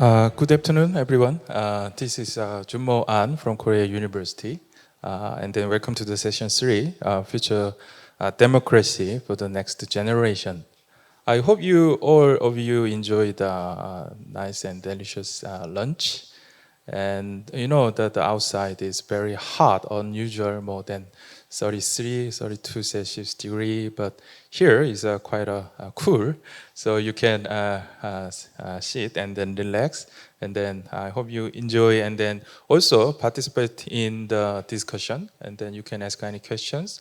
Good afternoon, everyone. This is Joon Mo An from Korea University. And then welcome to the session 3, Future Democracy for the Next Generation. I hope all of you enjoyed nice and delicious lunch. And you know that the outside is very hot, unusual, more than 33, 32 Celsius degree, but here is quite cool, so you can sit and then relax, and then I hope you enjoy, and then also participate in the discussion, and then you can ask any questions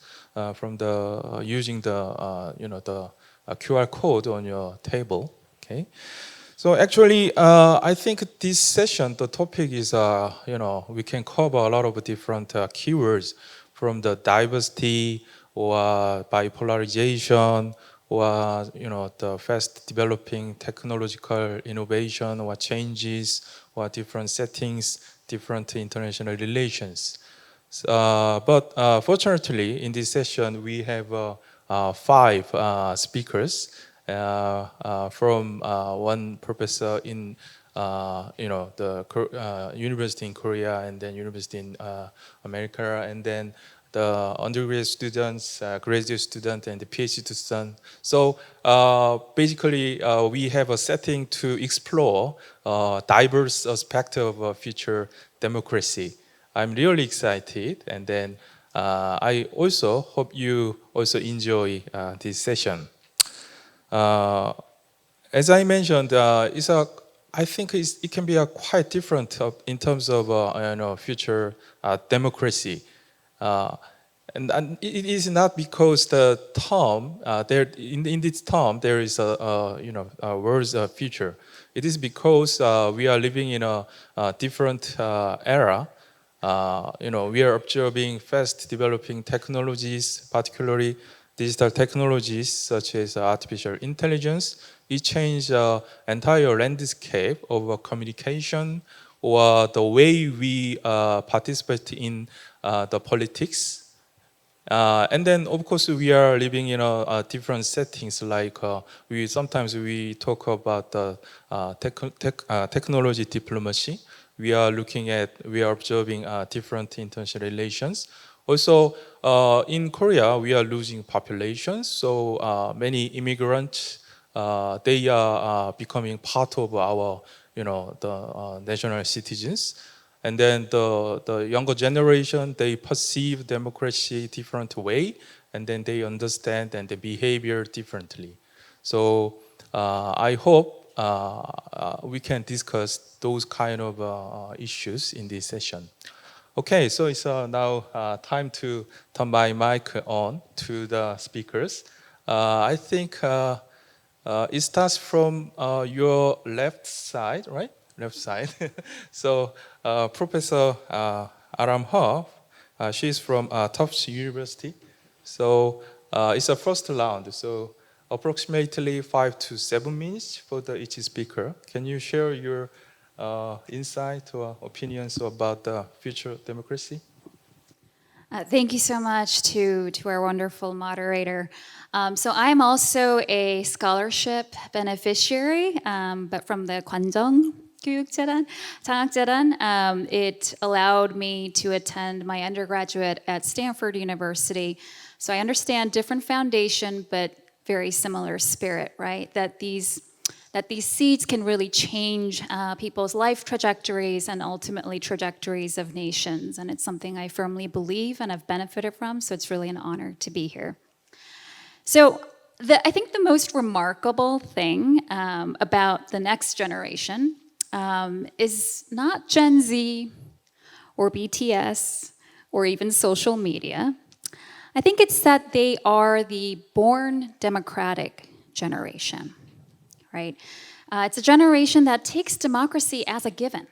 from the using the the QR code on your table. Okay. So actually, I think this session, the topic is, we can cover a lot of different keywords from the diversity or bipolarization or, the fast developing technological innovation or changes or different settings, different international relations. But fortunately, in this session, we have 5 speakers. From one professor in the university in Korea, and then university in America, and then the undergraduate students, graduate student, and the Ph.D. student. So basically, we have a setting to explore diverse aspect of future democracy. I'm really excited, and then I also hope you also enjoy this session. As I mentioned, I think it can be quite different in terms of future democracy, and it is not because the term there in this term there is a word's future. It is because we are living in a different era. We are observing fast developing technologies, particularly digital technologies such as artificial intelligence. It changed the entire landscape of communication or the way we participate in the politics. And then, of course, we are living in different settings. Like sometimes we talk about technology diplomacy. We are observing different international relations. Also, in Korea, we are losing populations, so many immigrants, they are becoming part of our, the national citizens. And then the younger generation, they perceive democracy different way, and then they understand and they behavior differently. So I hope we can discuss those kind of issues in this session. Okay, so it's now time to turn my mic on to the speakers. I think it starts from your left side, right? Left side. So Professor Aram HUR, she's from Tufts University. So it's a first round, so approximately 5 to 7 minutes for each speaker. Can you share your insight or opinions about the future democracy? Thank you so much to our wonderful moderator. So I'm also a scholarship beneficiary, but from the HONG 교육재단, 장학재단. It allowed me to attend my undergraduate at Stanford University. So I understand different foundation, but very similar spirit, right? That these seeds can really change people's life trajectories and ultimately trajectories of nations. And it's something I firmly believe and have benefited from, so it's really an honor to be here. So I think the most remarkable thing about the next generation is not Gen Z or BTS or even social media. I think it's that they are the born democratic generation. Right? It's a generation that takes democracy as a given.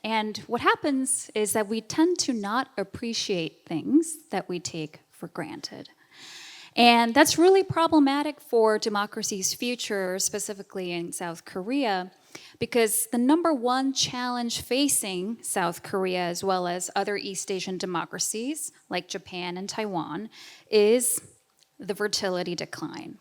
And what happens is that we tend to not appreciate things that we take for granted. And that's really problematic for democracy's future, specifically in South Korea, because the number one challenge facing South Korea, as well as other East Asian democracies like Japan and Taiwan, is the fertility decline.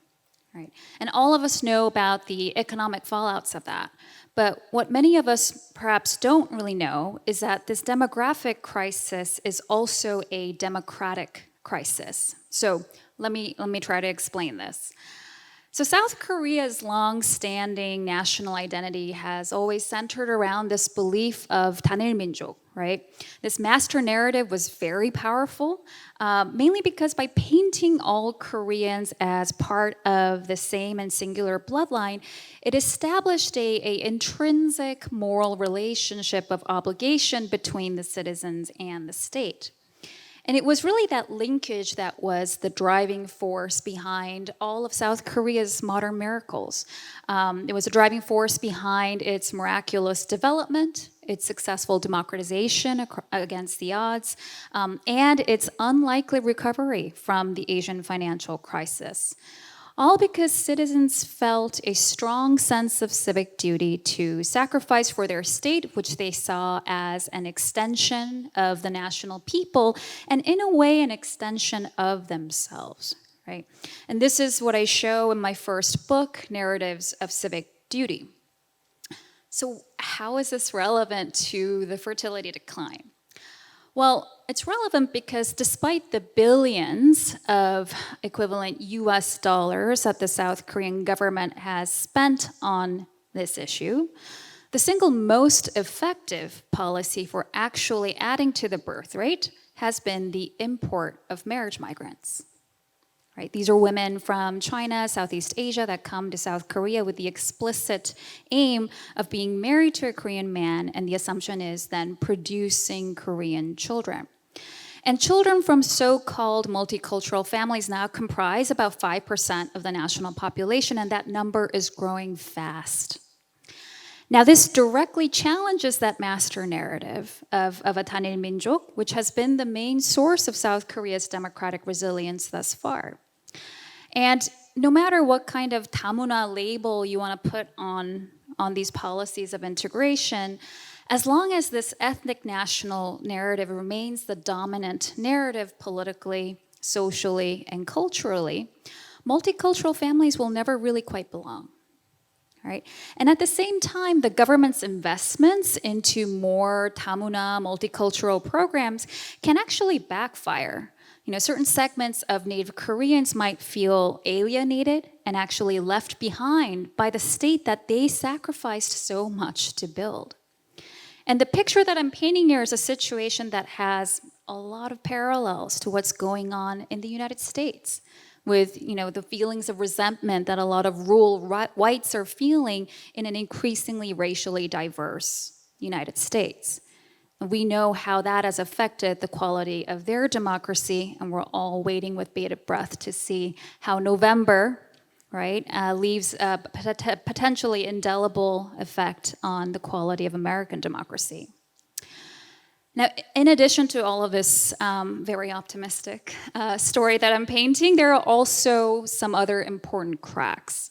Right. And all of us know about the economic fallouts of that. But what many of us perhaps don't really know is that this demographic crisis is also a democratic crisis. So let me try to explain this. So South Korea's long-standing national identity has always centered around this belief of 단일 민족, right? This master narrative was very powerful, mainly because by painting all Koreans as part of the same and singular bloodline, it established a intrinsic moral relationship of obligation between the citizens and the state. And it was really that linkage that was the driving force behind all of South Korea's modern miracles. It was a driving force behind its miraculous development, its successful democratization against the odds, and its unlikely recovery from the Asian financial crisis. All because citizens felt a strong sense of civic duty to sacrifice for their state, which they saw as an extension of the national people, and in a way, an extension of themselves, right? And this is what I show in my first book, Narratives of Civic Duty. So how is this relevant to the fertility decline? Well, it's relevant because despite the billions of equivalent US dollars that the South Korean government has spent on this issue, the single most effective policy for actually adding to the birth rate has been the import of marriage migrants. Right? These are women from China, Southeast Asia that come to South Korea with the explicit aim of being married to a Korean man, and the assumption is then producing Korean children. And children from so-called multicultural families now comprise about 5% of the national population, and that number is growing fast. Now, this directly challenges that master narrative of a 단일 민족, which has been the main source of South Korea's democratic resilience thus far. And no matter what kind of 다문화 label you want to put on these policies of integration, as long as this ethnic national narrative remains the dominant narrative politically, socially, and culturally, multicultural families will never really quite belong. Right? And at the same time, the government's investments into more 다문화 multicultural programs can actually backfire. You know, certain segments of Native Koreans might feel alienated and actually left behind by the state that they sacrificed so much to build. And the picture that I'm painting here is a situation that has a lot of parallels to what's going on in the United States, with the feelings of resentment that a lot of rural whites are feeling in an increasingly racially diverse United States. We know how that has affected the quality of their democracy, and we're all waiting with bated breath to see how November, right, leaves a potentially indelible effect on the quality of American democracy. Now, in addition to all of this very optimistic story that I'm painting, there are also some other important cracks.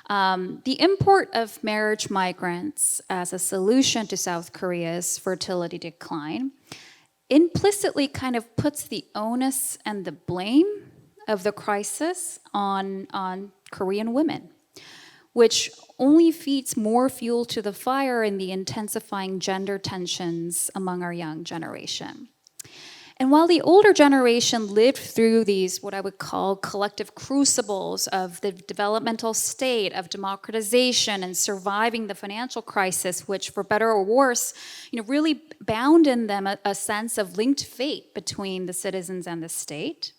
The import of marriage migrants as a solution to South Korea's fertility decline implicitly kind of puts the onus and the blame of the crisis on Korean women, which only feeds more fuel to the fire in the intensifying gender tensions among our young generation. And while the older generation lived through these, what I would call collective crucibles of the developmental state, of democratization, and surviving the financial crisis, which, for better or worse, really bound in them a sense of linked fate between the citizens and the state,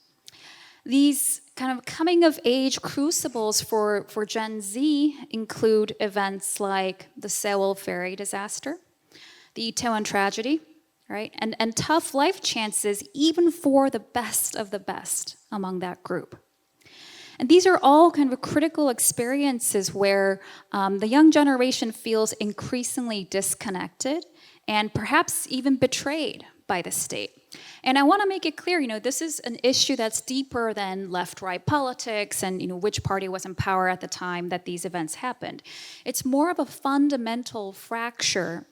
these kind of coming-of-age crucibles for Gen Z include events like the Seoul ferry disaster, the Itaewon tragedy, right? And tough life chances even for the best of the best among that group. And these are all kind of critical experiences where the young generation feels increasingly disconnected and perhaps even betrayed by the state. And I want to make it clear, this is an issue that's deeper than left-right politics and, which party was in power at the time that these events happened. It's more of a fundamental fracture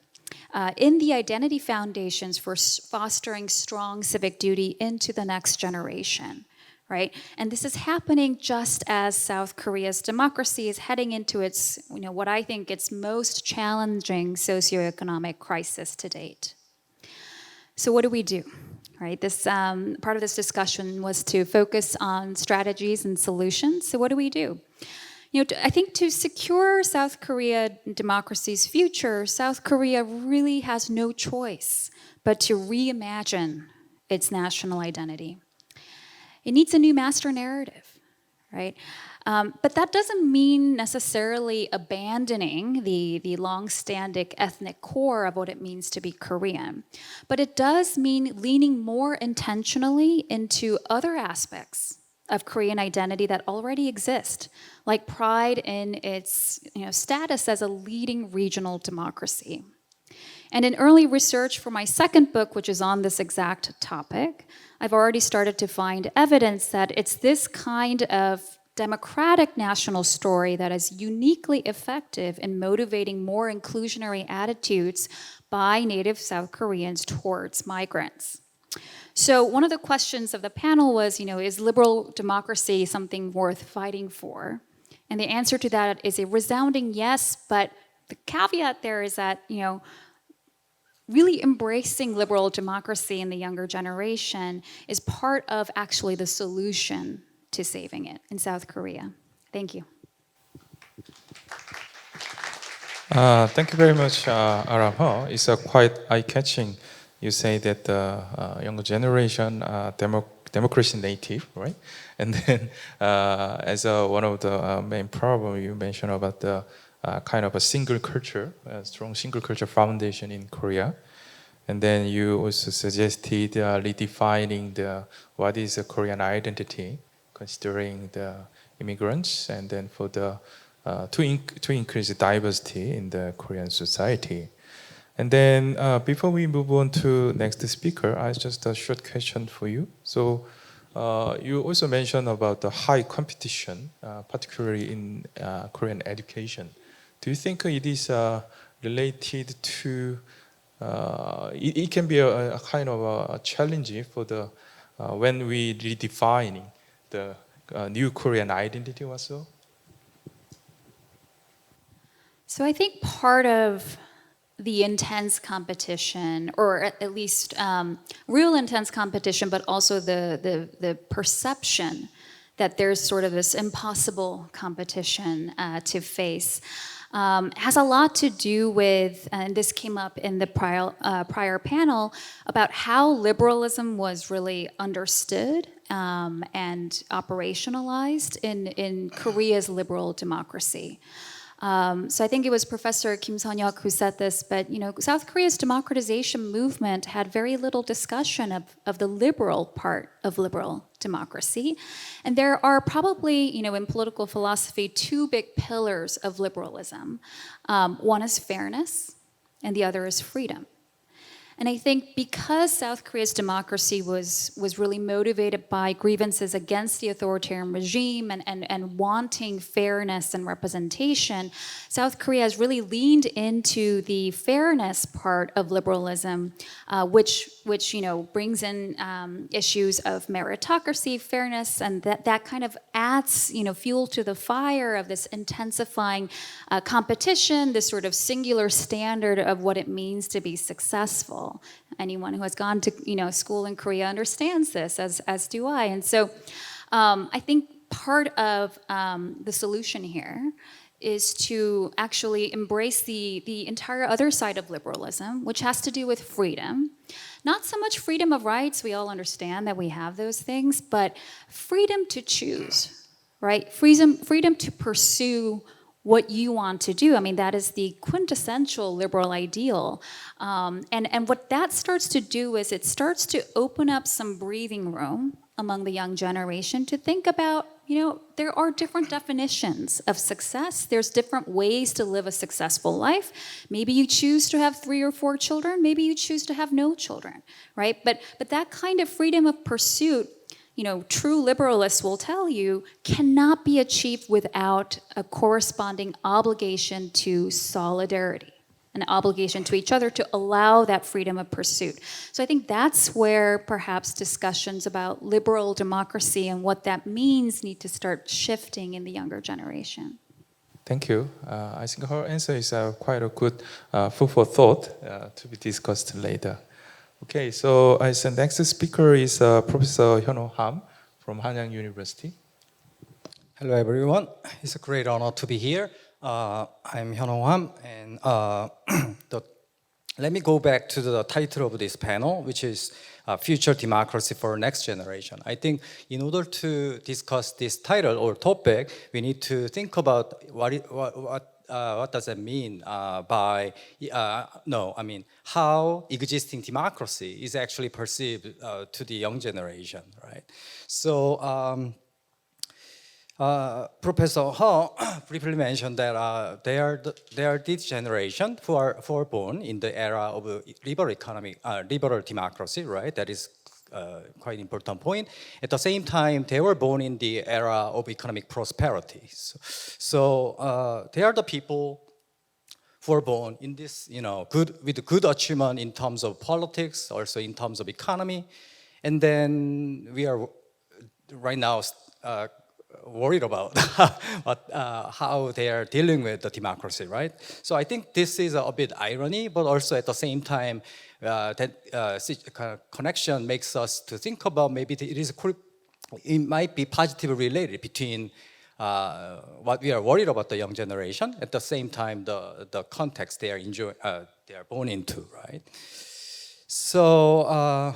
in the identity foundations for fostering strong civic duty into the next generation, right? And this is happening just as South Korea's democracy is heading into its, what I think its most challenging socioeconomic crisis to date. So what do we do? Right, this part of this discussion was to focus on strategies and solutions. So what do we do? I think to secure South Korea democracy's future, South Korea really has no choice but to reimagine its national identity. It needs a new master narrative, right? But that doesn't mean necessarily abandoning the long-standing ethnic core of what it means to be Korean. But it does mean leaning more intentionally into other aspects of Korean identity that already exist, like pride in its status as a leading regional democracy. And in early research for my second book, which is on this exact topic, I've already started to find evidence that it's this kind of democratic national story that is uniquely effective in motivating more inclusionary attitudes by native South Koreans towards migrants. So one of the questions of the panel was, is liberal democracy something worth fighting for? And the answer to that is a resounding yes, but the caveat there is that, really embracing liberal democracy in the younger generation is part of actually the solution to saving it in South Korea. Thank you. Thank you very much, Aram HUR. It's quite eye-catching. You say that the younger generation are democracy native, right? And then as one of the main problems you mentioned about the kind of a single culture, a strong single culture foundation in Korea. And then you also suggested redefining what is a Korean identity, considering the immigrants, and then for the to increase diversity in the Korean society. And then before we move on to next speaker, I just a short question for you. So you also mentioned about the high competition, particularly in Korean education. Do you think it is related to it can be a kind of a challenge for the when we redefining the new Korean identity also? So I think part of the intense competition, or at least real intense competition, but also the perception that there's sort of this impossible competition to face, has a lot to do with, and this came up in the prior panel, about how liberalism was really understood and operationalized in Korea's liberal democracy. So I think it was Professor Kim Seon-hyuk who said this, but South Korea's democratization movement had very little discussion of the liberal part of liberal democracy. And there are probably, in political philosophy, two big pillars of liberalism. One is fairness, and the other is freedom. And I think because South Korea's democracy was really motivated by grievances against the authoritarian regime and wanting fairness and representation, South Korea has really leaned into the fairness part of liberalism, which brings in issues of meritocracy, fairness, and that kind of adds fuel to the fire of this intensifying competition, this sort of singular standard of what it means to be successful. Anyone who has gone to school in Korea understands this, as do I. And so I think part of the solution here is to actually embrace the entire other side of liberalism, which has to do with freedom. Not so much freedom of rights, we all understand that we have those things, but freedom to choose, right? Freedom to pursue what you want to do. I mean, that is the quintessential liberal ideal. And what that starts to do is it starts to open up some breathing room among the young generation to think about, there are different definitions of success. There's different ways to live a successful life. Maybe you choose to have 3 or 4 children. Maybe you choose to have no children, right? But that kind of freedom of pursuit, true liberalists will tell you, cannot be achieved without a corresponding obligation to solidarity. an obligation to each other to allow that freedom of pursuit. So I think that's where perhaps discussions about liberal democracy and what that means need to start shifting in the younger generation. Thank you. I think her answer is quite a good food for thought to be discussed later. Okay, so I said next speaker is Professor Hyeonho Ham from Hanyang University. Hello, everyone. It's a great honor to be here. I'm Hyeonho Ham, and let me go back to the title of this panel, which is Future Democracy for Next Generation. I think in order to discuss this title or topic, we need to think about what does it mean by, how existing democracy is actually perceived to the young generation, right? So, Professor Ho briefly mentioned that they are this generation who are born in the era of liberal democracy, right? That is quite an important point. At the same time, they were born in the era of economic prosperity. So they are the people who are born in this, with good achievement in terms of politics, also in terms of economy, and then we are right now worried about how they are dealing with the democracy, right? So I think this is a bit irony, but also at the same time, that kind of connection makes us to think about maybe it might be positively related between what we are worried about the young generation, at the same time the context they are born into, right? So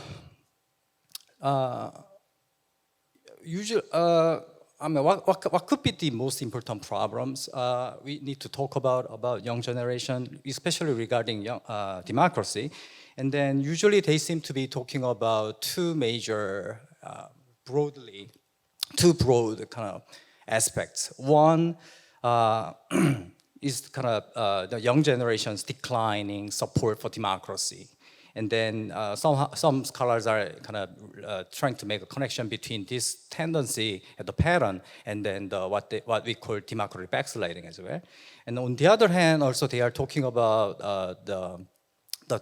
usually. What could be the most important problems we need to talk about young generation, especially regarding democracy? And then usually they seem to be talking about two broad kind of aspects. One is kind of the young generation's declining support for democracy. And then some scholars are kind of trying to make a connection between this tendency at the pattern and then what we call democratic backsliding as well. And on the other hand, also they are talking about the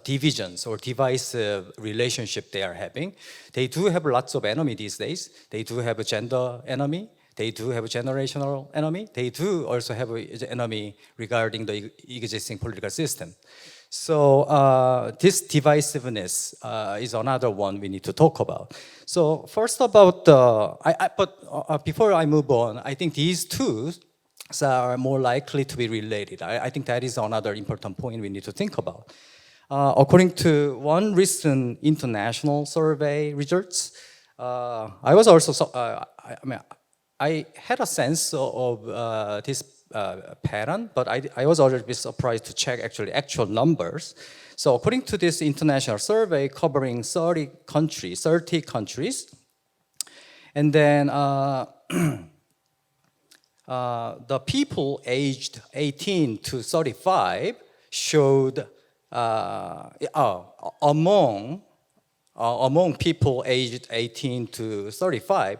divisions or divisive relationship they are having. They do have lots of enemy these days. They do have a gender enemy. They do have a generational enemy. They do also have an enemy regarding the existing political system. So this divisiveness is another one we need to talk about. So first about before I move on, I think these two are more likely to be related. I think that is another important point we need to think about. According to one recent international survey results, I was also I had a sense of this pattern, but I was always a bit surprised to check actual numbers. So according to this international survey covering 30 countries, and then the people aged 18 to 35 showed among people aged 18 to 35,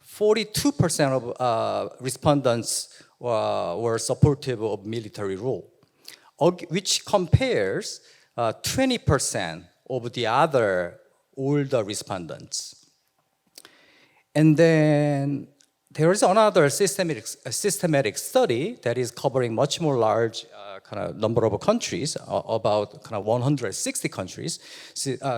42% of respondents were supportive of military rule, which compares 20% of the other older respondents. And then there is another systematic study that is covering much more large kind of number of countries, about kind of 160 countries.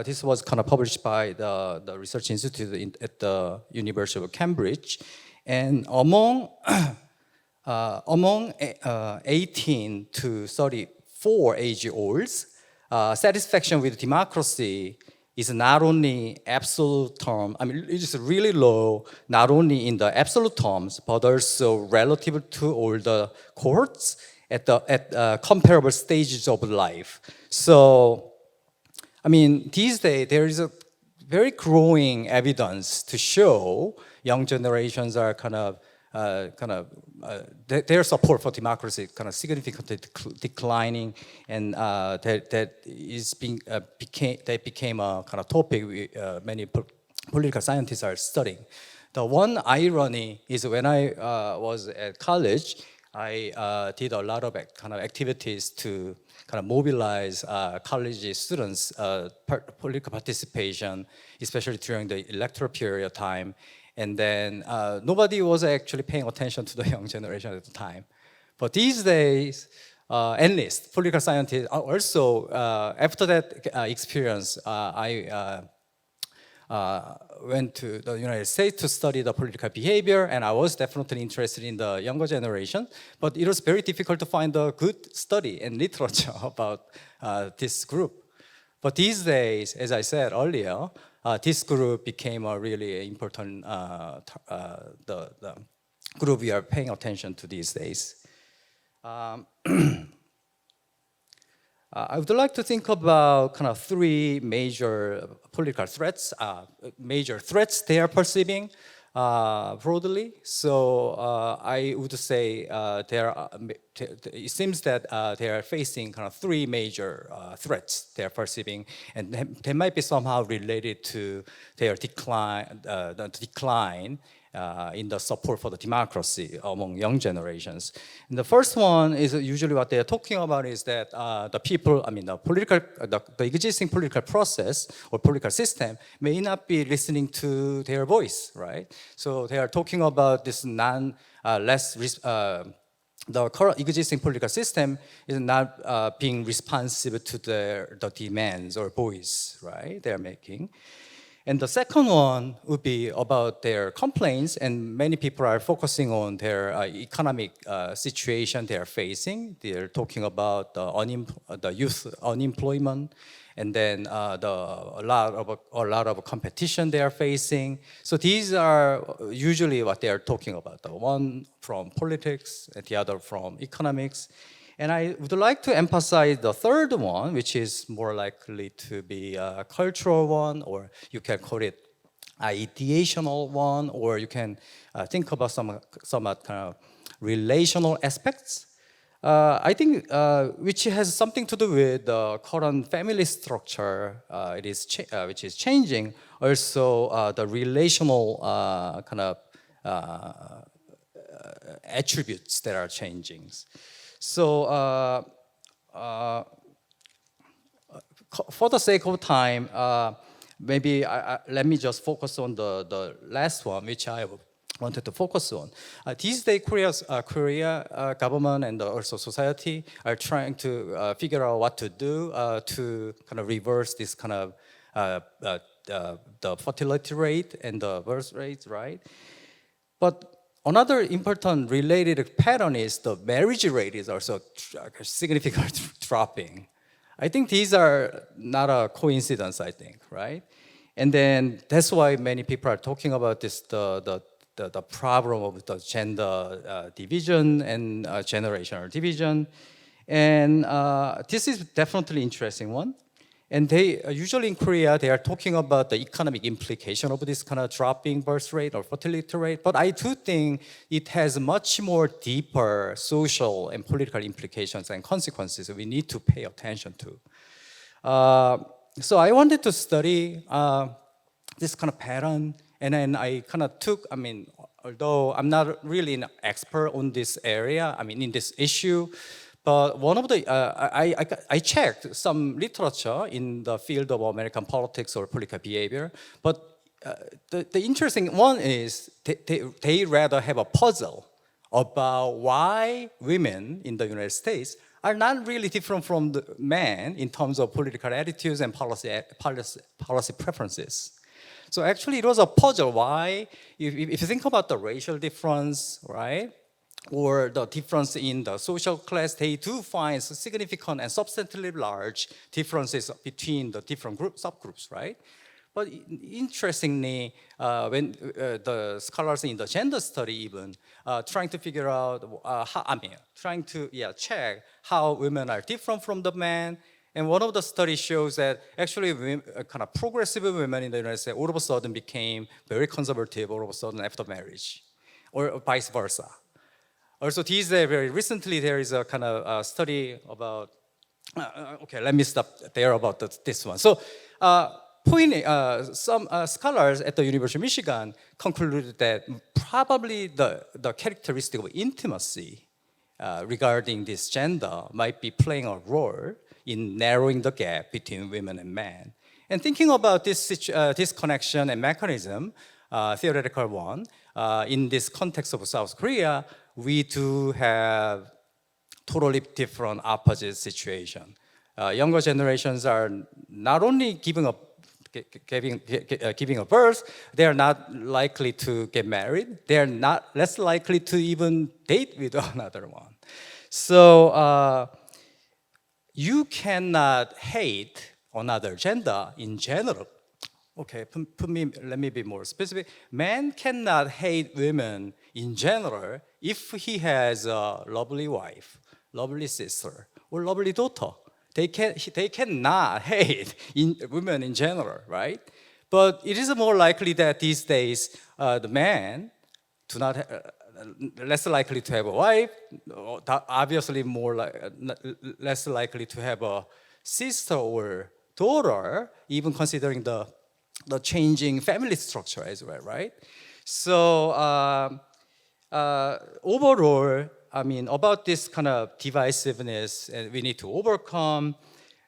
This was kind of published by the Research Institute at the University of Cambridge. And among 18 to 34 age olds, satisfaction with democracy is not only absolute term, it's really low, not only in the absolute terms, but also relative to older cohorts at comparable stages of life. So, these days there is a very growing evidence to show young generations are their support for democracy kind of significantly declining, and that became a kind of topic many political scientists are studying. The one irony is when I was at college, I did a lot of kind of activities to kind of mobilize college students' political participation, especially during the electoral period of time. And then nobody was actually paying attention to the young generation at the time. But these days, analysts, political scientists, also after that experience, I went to the United States to study the political behavior, and I was definitely interested in the younger generation, but it was very difficult to find a good study and literature about this group. But these days, as I said earlier, this group became a really important the group we are paying attention to these days. I would like to think about kind of three major political threats, major threats they are perceiving broadly. So I would say it seems that they are facing kind of three major threats they are perceiving, and they might be somehow related to their decline, the decline in the support for the democracy among young generations. And the first one is usually what they are talking about is that the people, I mean the existing political process or political system may not be listening to their voice, right? So they are talking about this the current existing political system is not being responsive to the demands or voice, right, they're making. And the second one would be about their complaints, and many people are focusing on their economic situation they are facing. They're talking about the youth unemployment, and then a lot of competition they are facing. So these are usually what they are talking about. The one from politics, and the other from economics. And I would like to emphasize the third one, which is more likely to be a cultural one, or you can call it ideational one, or you can think about somewhat kind of relational aspects. I think which has something to do with the current family structure, which is changing. Also, the relational kind of attributes that are changing. So, for the sake of time, maybe let me just focus on the last one, which I wanted to focus on. These days, Korea government and also society are trying to figure out what to do to kind of reverse this kind of the fertility rate and the birth rate, right? But another important related pattern is the marriage rate is also significantly dropping. I think these are not a coincidence, I think, right? And then that's why many people are talking about this, the problem of the gender division and generational division. And this is definitely interesting one. And they usually in Korea, they are talking about the economic implication of this kind of dropping birth rate or fertility rate. But I do think it has much more deeper social and political implications and consequences that we need to pay attention to. So I wanted to study this kind of pattern. And then I kind of took, although I'm not really an expert on this area, in this issue, but one of the, I checked some literature in the field of American politics or political behavior, but the interesting one is they rather have a puzzle about why women in the United States are not really different from the men in terms of political attitudes and policy preferences. So actually it was a puzzle why, if you think about the racial difference, right? Or the difference in the social class, they do find significant and substantially large differences between the different subgroups, right? But interestingly, when the scholars in the gender study even trying to figure out trying to check how women are different from the men, and one of the studies shows that actually kind of progressive women in the United States all of a sudden became very conservative all of a sudden after marriage, or vice versa. Also, these days, very recently, there is a kind of study about, okay, let me stop there about this one. So, some scholars at the University of Michigan concluded that probably the characteristic of intimacy regarding this gender might be playing a role in narrowing the gap between women and men. And thinking about this connection and mechanism, theoretical one, in this context of South Korea, we do have totally different opposite situation. Younger generations are not only giving a birth, they are not likely to get married. They are not less likely to even date with another one. So you cannot hate another gender in general. Okay, let me be more specific. Man cannot hate women in general if he has a lovely wife, lovely sister, or lovely daughter. They cannot hate women in general, right? But it is more likely that these days the men do not less likely to have a wife, obviously less likely to have a sister or daughter, even considering the changing family structure as well, right? So overall, I mean, about this kind of divisiveness, and we need to overcome.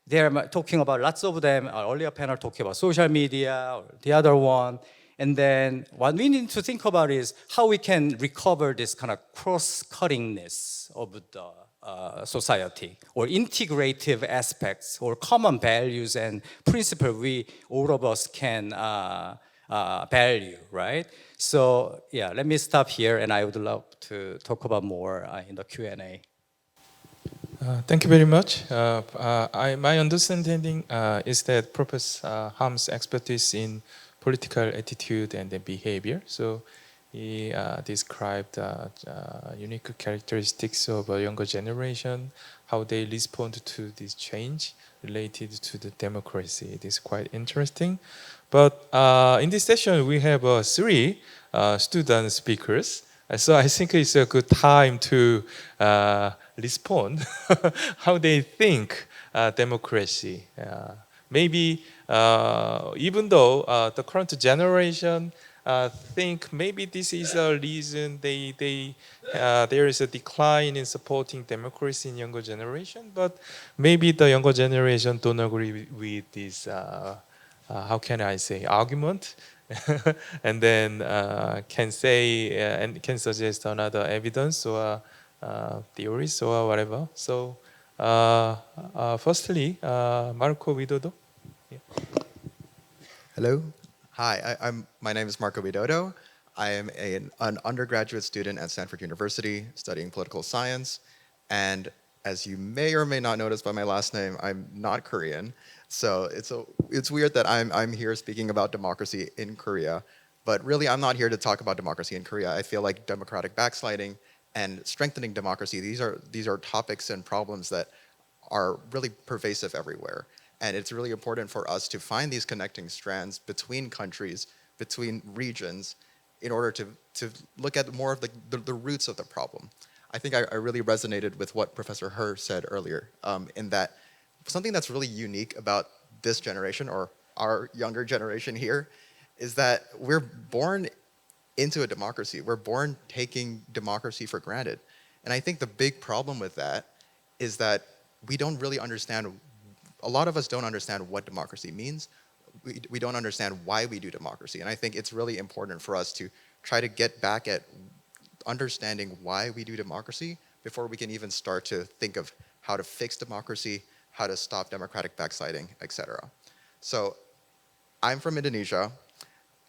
They're talking about lots of them. Our earlier panel talking about social media, or the other one. And then what we need to think about is how we can recover this kind of cross-cuttingness of the society, or integrative aspects, or common values and principles we, all of us, can value, right? So yeah, let me stop here, and I would love to talk about more in the Q&A. Thank you very much. My understanding is that Professor Ham's expertise in political attitude and behavior. So he described unique characteristics of a younger generation, how they respond to this change related to the democracy. It is quite interesting. But in this session, we have three student speakers. So I think it's a good time to respond how they think democracy. Maybe even though the current generation think maybe this is a reason there is a decline in supporting democracy in younger generation, but maybe the younger generation don't agree with this how can I say argument, and then can say and can suggest another evidence or theories or whatever. So firstly, Marco WIDODO. Yeah. Hello. Hi, my name is Marco WIDODO. I am an undergraduate student at Stanford University studying political science. And as you may or may not notice by my last name, I'm not Korean. So it's weird that I'm here speaking about democracy in Korea. But really, I'm not here to talk about democracy in Korea. I feel like democratic backsliding and strengthening democracy, these are topics and problems that are really pervasive everywhere. And it's really important for us to find these connecting strands between countries, between regions, in order to look at more of the roots of the problem. I think I really resonated with what Professor HUR said earlier, in that something that's really unique about this generation, or our younger generation here, is that we're born into a democracy. We're born taking democracy for granted. And I think the big problem with that is that we don't really understand. A lot of us don't understand what democracy means. We don't understand why we do democracy. And I think it's really important for us to try to get back at understanding why we do democracy before we can even start to think of how to fix democracy, how to stop democratic backsliding, etc. So I'm from Indonesia,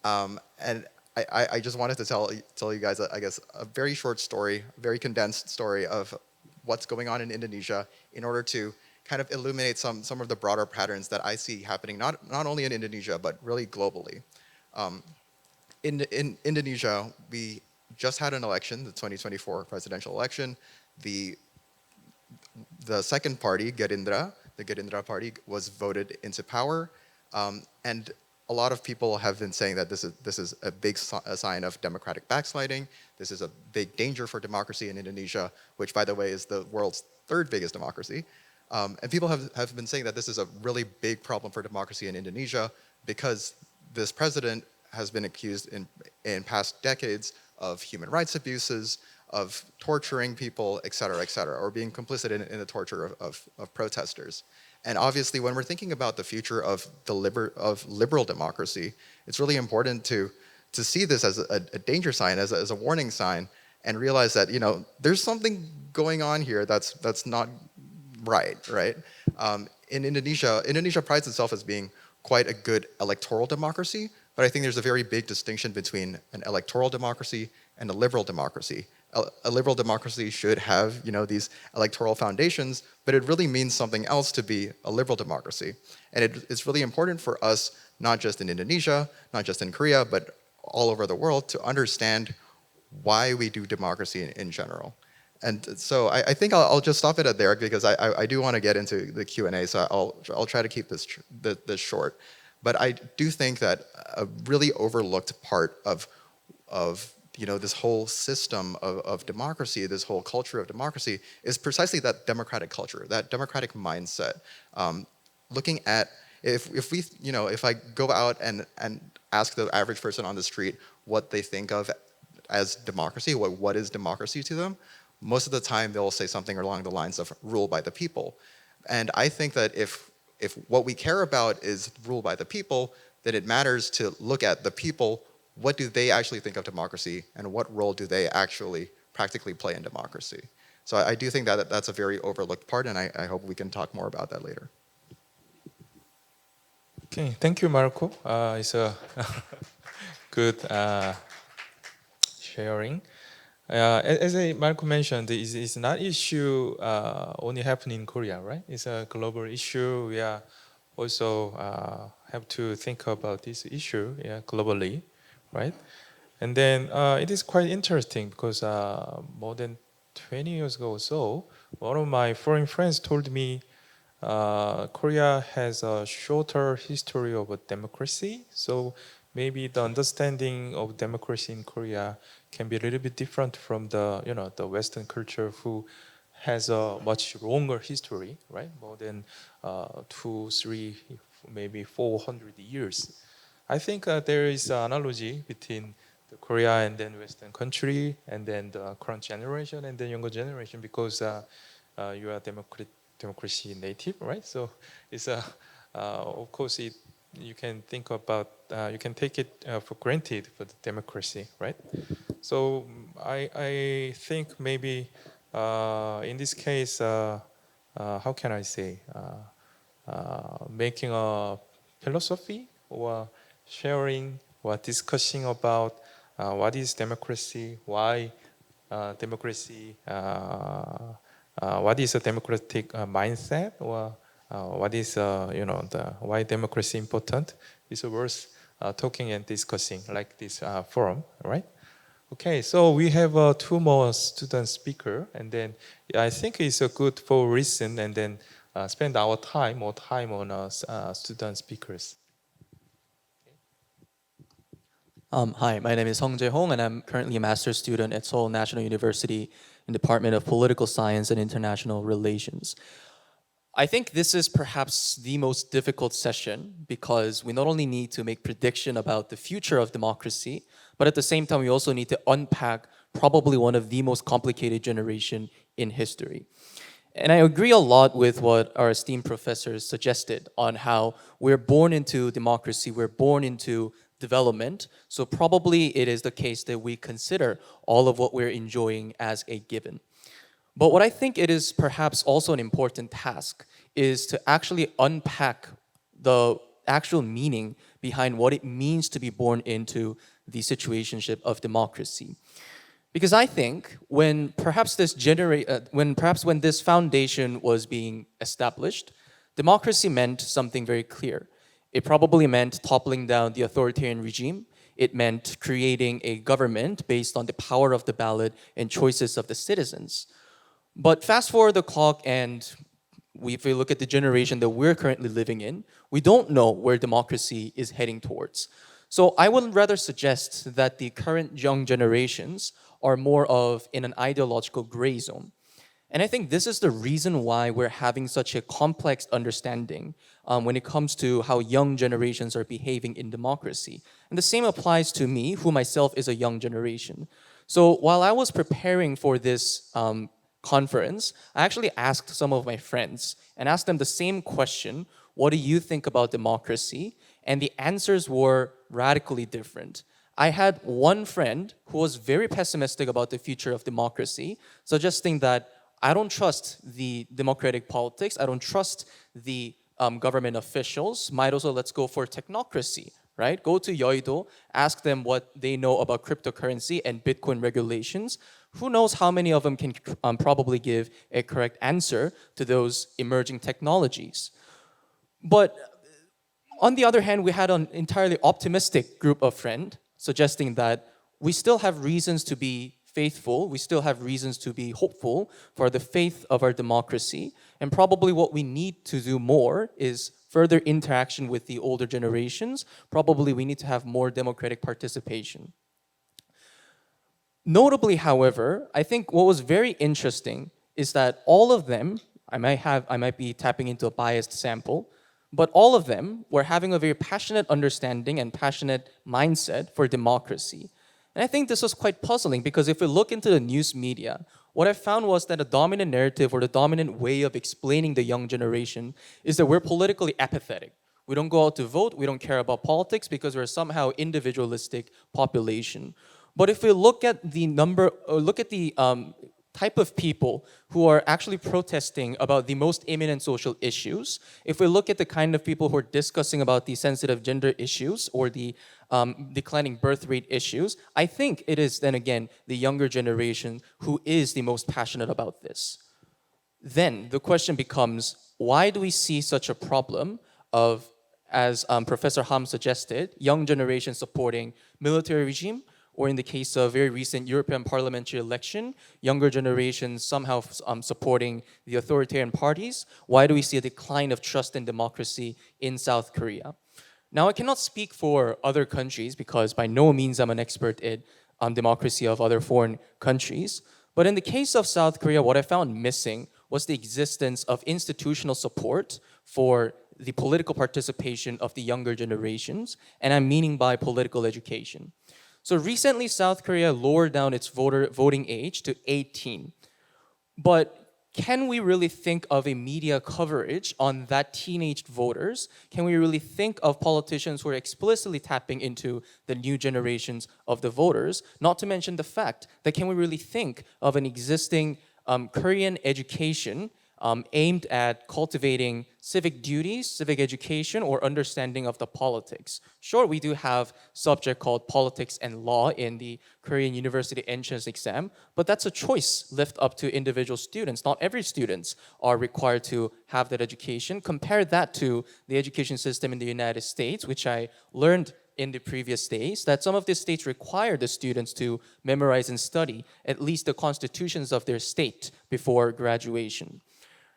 and I just wanted to tell you guys, I guess, a very short story, very condensed story of what's going on in Indonesia in order to kind of illuminate some of the broader patterns that I see happening, not only in Indonesia, but really globally. In Indonesia, we just had an election, the 2024 presidential election. The second party, Gerindra, the Gerindra party, was voted into power, and a lot of people have been saying that this is a big sign of democratic backsliding. This is a big danger for democracy in Indonesia, which, by the way, is the world's third biggest democracy. And people have been saying that this is a really big problem for democracy in Indonesia because this president has been accused in past decades of human rights abuses, of torturing people, et cetera, or being complicit in the torture of protesters. And obviously, when we're thinking about the future of liberal democracy, it's really important to see this as a danger sign, as a warning sign, and realize that there's something going on here that's not right. In Indonesia prides itself as being quite a good electoral democracy, but I think there's a very big distinction between an electoral democracy and a liberal democracy. A liberal democracy should have these electoral foundations, but it really means something else to be a liberal democracy. And it's really important for us, not just in Indonesia, not just in Korea, but all over the world, to understand why we do democracy in general. And so I think I'll just stop it at there, because I do want to get into the Q&A, so I'll try to keep this short. But I do think that a really overlooked part of this whole system of democracy, this whole culture of democracy, is precisely that democratic culture, that democratic mindset. Looking at if I go out and ask the average person on the street what they think of as democracy, what is democracy to them, most of the time they'll say something along the lines of rule by the people. And I think that if what we care about is rule by the people, then it matters to look at the people. What do they actually think of democracy, and what role do they actually practically play in democracy? So I do think that that's a very overlooked part, and I hope we can talk more about that later. Okay, thank you, Marco. It's a good sharing. As Marco mentioned, it's not issue only happening in Korea, right? It's a global issue. We are also have to think about this issue globally, right? And then it is quite interesting because more than 20 years ago or so, one of my foreign friends told me Korea has a shorter history of a democracy, so maybe the understanding of democracy in Korea can be a little bit different from the the Western culture, who has a much longer history, right? More than 2, 3, maybe 400 years. I think there is an analogy between the Korea and then Western country, and then the current generation and the younger generation, because you are democracy native, right? So it's of course you can think about you can take it for granted for the democracy, right? So I think maybe in this case, how can I say, making a philosophy or sharing or discussing about what is democracy, why democracy, what is a democratic mindset, or what is why democracy important is worth talking and discussing like this forum, right? Okay, so we have 2 more student speaker, and then I think it's a good for listen and then spend more time on student speakers. Hi, my name is HONG Seong Jae, and I'm currently a master's student at Seoul National University in Department of Political Science and International Relations. I think this is perhaps the most difficult session because we not only need to make prediction about the future of democracy, but at the same time we also need to unpack probably one of the most complicated generation in history. And I agree a lot with what our esteemed professors suggested on how we're born into democracy, we're born into development, so probably it is the case that we consider all of what we're enjoying as a given. But what I think it is perhaps also an important task is to actually unpack the actual meaning behind what it means to be born into the situationship of democracy. Because I think when this foundation was being established, democracy meant something very clear. It probably meant toppling down the authoritarian regime. It meant creating a government based on the power of the ballot and choices of the citizens. But fast forward the clock, and if we look at the generation that we're currently living in, we don't know where democracy is heading towards. So I would rather suggest that the current young generations are more of in an ideological gray zone. And I think this is the reason why we're having such a complex understanding when it comes to how young generations are behaving in democracy. And the same applies to me, who myself is a young generation. So while I was preparing for this conference, I actually asked some of my friends and asked them the same question, what do you think about democracy? And the answers were radically different. I had one friend who was very pessimistic about the future of democracy, suggesting that I don't trust the democratic politics, I don't trust the government officials, might also let's go for technocracy, right? Go to Yeouido, ask them what they know about cryptocurrency and Bitcoin regulations. Who knows how many of them can probably give a correct answer to those emerging technologies. But on the other hand, we had an entirely optimistic group of friends suggesting that we still have reasons to be faithful, we still have reasons to be hopeful for the faith of our democracy, and probably what we need to do more is further interaction with the older generations. Probably we need to have more democratic participation. Notably, however, I think what was very interesting is that all of them, I might be tapping into a biased sample, but all of them were having a very passionate understanding and passionate mindset for democracy. And I think this was quite puzzling because if we look into the news media, what I found was that a dominant narrative or the dominant way of explaining the young generation is that we're politically apathetic. We don't go out to vote, we don't care about politics because we're somehow individualistic population. But if we look at the type of people who are actually protesting about the most imminent social issues, if we look at the kind of people who are discussing about the sensitive gender issues or the declining birth rate issues, I think it is then again the younger generation who is the most passionate about this. Then the question becomes, why do we see such a problem of, as Professor Ham suggested, young generation supporting military regime, or in the case of very recent European parliamentary election, younger generations somehow supporting the authoritarian parties? Why do we see a decline of trust in democracy in South Korea? Now, I cannot speak for other countries because by no means I'm an expert in democracy of other foreign countries. But in the case of South Korea, what I found missing was the existence of institutional support for the political participation of the younger generations, and I'm meaning by political education. So recently, South Korea lowered down its voting age to 18. But can we really think of a media coverage on that teenage voters? Can we really think of politicians who are explicitly tapping into the new generations of the voters? Not to mention the fact that can we really think of an existing Korean education aimed at cultivating civic duties, civic education, or understanding of the politics. Sure, we do have subject called politics and law in the Korean University entrance exam, but that's a choice left up to individual students. Not every students are required to have that education. Compare that to the education system in the United States, which I learned in the previous days, that some of the states require the students to memorize and study at least the constitutions of their state before graduation.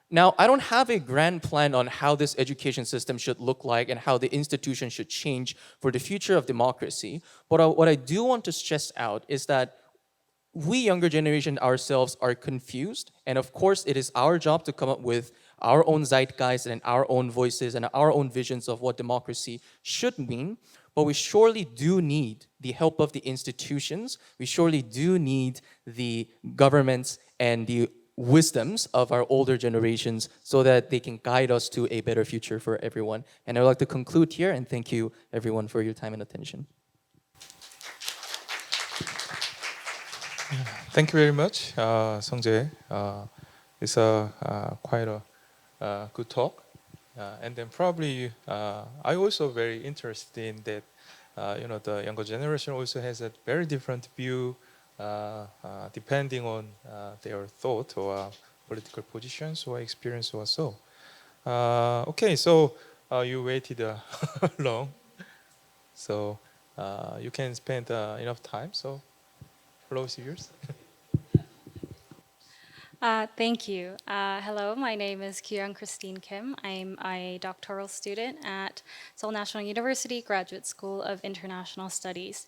Now, I don't have a grand plan on how this education system should look like and how the institution should change for the future of democracy. But what I do want to stress out is that we younger generation ourselves are confused. And of course, it is our job to come up with our own zeitgeist and our own voices and our own visions of what democracy should mean. But we surely do need the help of the institutions. We surely do need the governments and the wisdoms of our older generations so that they can guide us to a better future for everyone. And I would like to conclude here and thank you everyone for your time and attention. Thank you very much, Seong Jae. It's quite a good talk. And then probably I also very interested in that the younger generation also has a very different view depending on their thought or political positions or experience or so. Okay, so you waited long, so you can spend enough time. So, floor is yours. Thank you. Hello, my name is Kyu Yeong Christine Kim. I'm a doctoral student at Seoul National University Graduate School of International Studies.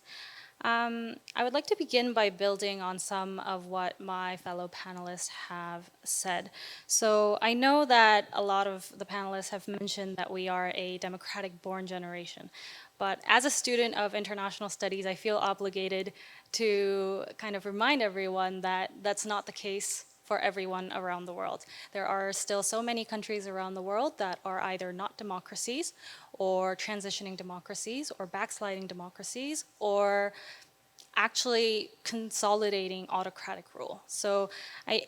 I would like to begin by building on some of what my fellow panelists have said. So I know that a lot of the panelists have mentioned that we are a democratic-born generation. But as a student of international studies, I feel obligated to kind of remind everyone that that's not the case for everyone around the world. There are still so many countries around the world that are either not democracies or transitioning democracies or backsliding democracies or actually consolidating autocratic rule. So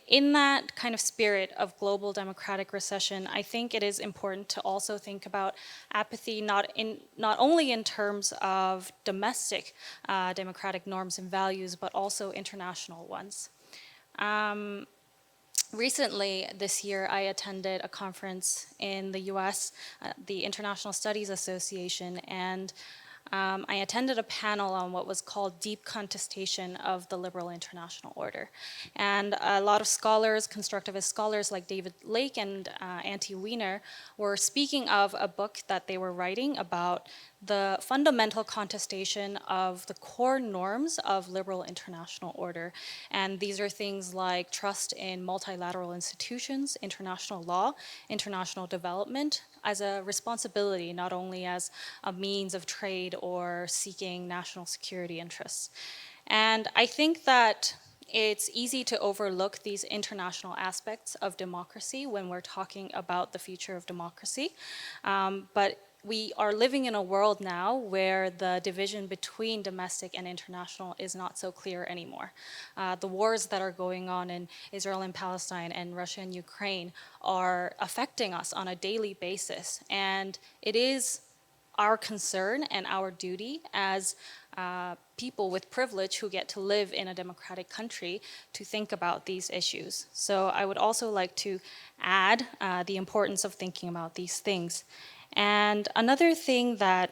in that kind of spirit of global democratic recession, I think it is important to also think about apathy not only in terms of domestic democratic norms and values, but also international ones. Recently, this year, I attended a conference in the US, the International Studies Association, and I attended a panel on what was called deep contestation of the liberal international order. And a lot of scholars, constructivist scholars like David Lake and Auntie Wiener, were speaking of a book that they were writing about the fundamental contestation of the core norms of liberal international order. And these are things like trust in multilateral institutions, international law, international development, as a responsibility, not only as a means of trade or seeking national security interests. And I think that it's easy to overlook these international aspects of democracy when we're talking about the future of democracy. But we are living in a world now where the division between domestic and international is not so clear anymore. The wars that are going on in Israel and Palestine and Russia and Ukraine are affecting us on a daily basis. And it is our concern and our duty as people with privilege who get to live in a democratic country to think about these issues. So I would also like to add the importance of thinking about these things. And another thing that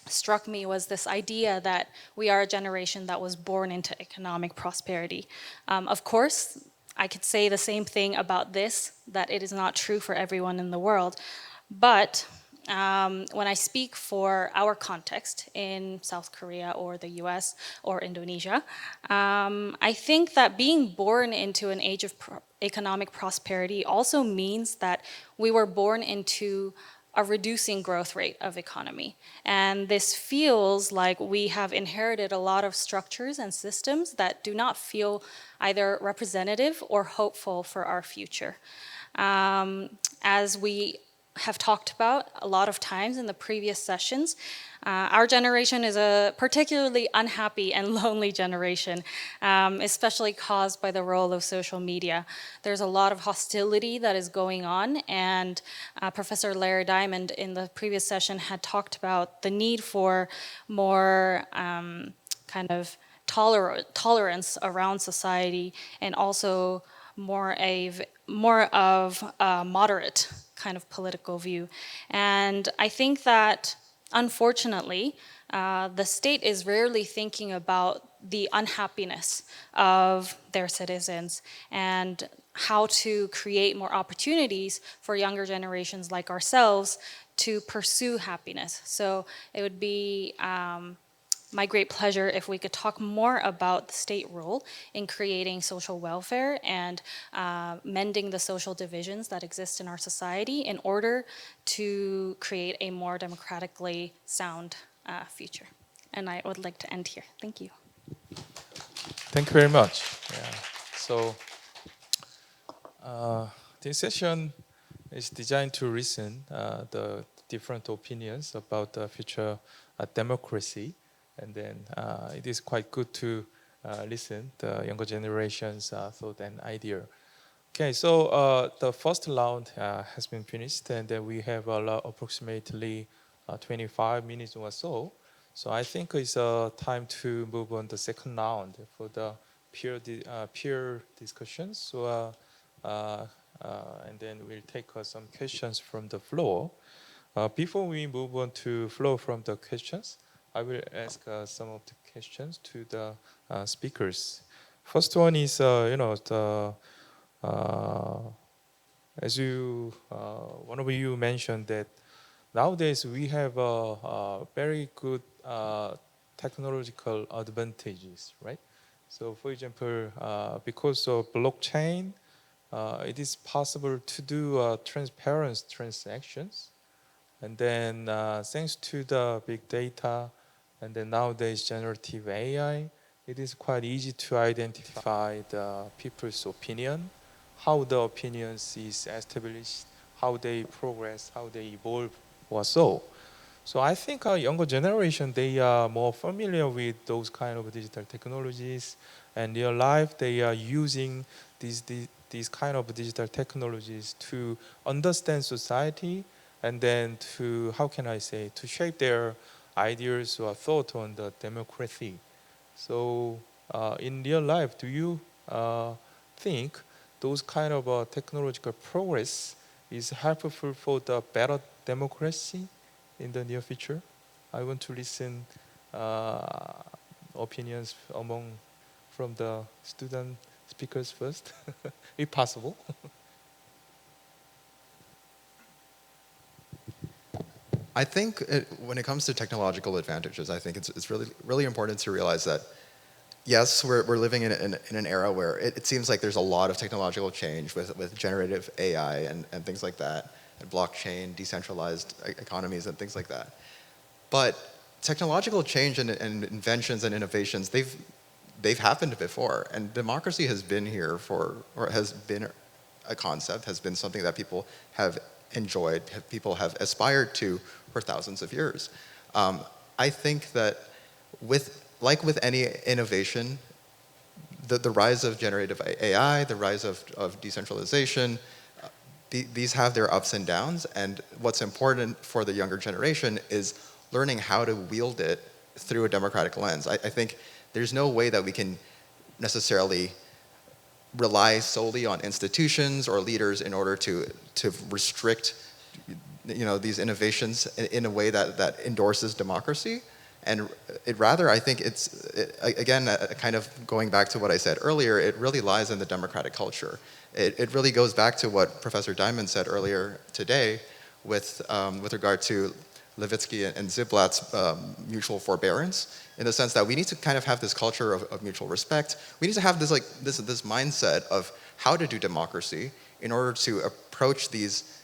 struck me was this idea that we are a generation that was born into economic prosperity. Of course, I could say the same thing about this, that it is not true for everyone in the world. But when I speak for our context in South Korea or the US or Indonesia, I think that being born into an age of economic prosperity also means that we were born into a reducing growth rate of economy. And this feels like we have inherited a lot of structures and systems that do not feel either representative or hopeful for our future. As we have talked about a lot of times in the previous sessions, our generation is a particularly unhappy and lonely generation, especially caused by the role of social media. There's a lot of hostility that is going on, and Professor Larry Diamond in the previous session had talked about the need for more kind of tolerance around society, and also more of a moderate kind of political view. And I think that, unfortunately, the state is rarely thinking about the unhappiness of their citizens and how to create more opportunities for younger generations like ourselves to pursue happiness. So it would be my great pleasure if we could talk more about the state role in creating social welfare and mending the social divisions that exist in our society in order to create a more democratically sound future. And I would like to end here. Thank you. Thank you very much. Yeah. So this session is designed to listen the different opinions about the future democracy, and then it is quite good to listen the younger generations' thought and idea. Okay, so the first round has been finished, and then we have approximately 25 minutes or so. So I think it's time to move on the second round for the peer discussions. So and then we'll take some questions from the floor. Before we move on to flow from the questions, I will ask some of the questions to the speakers. First one is, as one of you mentioned that nowadays we have a very good technological advantages, right? So, for example, because of blockchain, it is possible to do transparent transactions, and then thanks to the big data, and then nowadays generative AI, it is quite easy to identify the people's opinion, how the opinions is established, how they progress, how they evolve, or so. So I think our younger generation, they are more familiar with those kind of digital technologies, and in real life they are using these kind of digital technologies to understand society, and then to, how can I say, to shape their ideas or thought on the democracy. So in real life, do you think those kind of technological progress is helpful for the better democracy in the near future? I want to listen opinions from the student speakers first, if possible. I think when it comes to technological advantages, I think it's really important to realize that yes, we're living in an era where it seems like there's a lot of technological change with generative AI and things like that, and blockchain, decentralized economies and things like that. But technological change and inventions and innovations, they've happened before, and democracy has been here or has been a concept, has been something that people have enjoyed, people have aspired to for thousands of years. I think that with any innovation, the rise of generative AI, the rise of decentralization, these have their ups and downs, and what's important for the younger generation is learning how to wield it through a democratic lens. I think there's no way that we can necessarily rely solely on institutions or leaders in order to restrict these innovations in a way that endorses democracy. And I think again, kind of going back to what I said earlier, it really lies in the democratic culture. It really goes back to what Professor Diamond said earlier today with regard to Levitsky and Ziblatt's mutual forbearance, in the sense that we need to kind of have this culture of mutual respect. We need to have this mindset of how to do democracy in order to approach these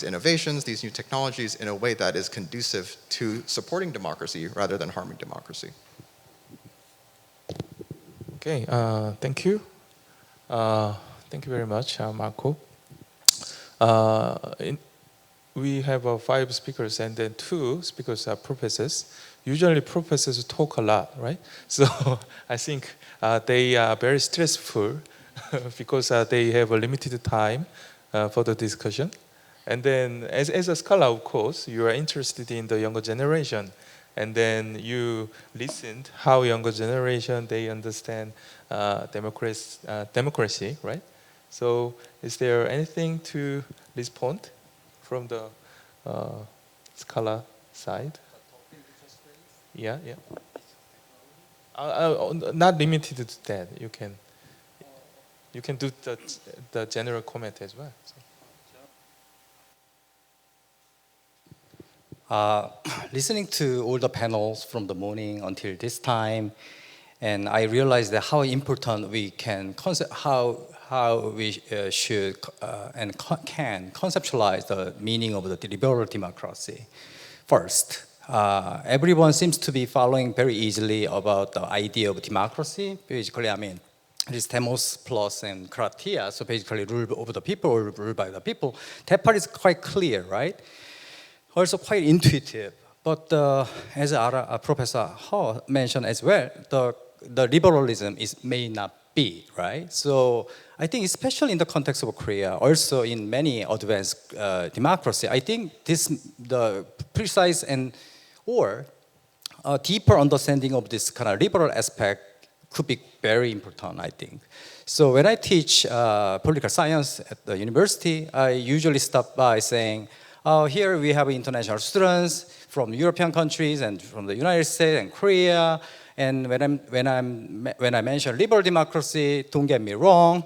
innovations, these new technologies in a way that is conducive to supporting democracy rather than harming democracy. Okay, thank you. Thank you very much, Marco. We have 5 speakers, and then 2 speakers are professors. Usually professors talk a lot, right? So I think they are very stressful because they have a limited time for the discussion. And then as a scholar, of course, you are interested in the younger generation. And then you listened how younger generation, they understand democracy, right? So is there anything to respond from the scholar side? Yeah. Not limited to that. You can do the general comment as well. So. Listening to all the panels from the morning until this time, and I realized that how important we can how we should and can conceptualize the meaning of the liberal democracy. First, everyone seems to be following very easily about the idea of democracy. Basically, I mean, it is demos plus and kratia, so basically rule over the people or rule by the people. That part is quite clear, right? Also quite intuitive, but as Professor Ho mentioned as well, the liberalism may not be, right? So I think especially in the context of Korea, also in many advanced democracy, I think the precise or a deeper understanding of this kind of liberal aspect could be very important, I think. So when I teach political science at the university, I usually start by saying, here we have international students from European countries and from the United States and Korea. And when I mention liberal democracy, don't get me wrong,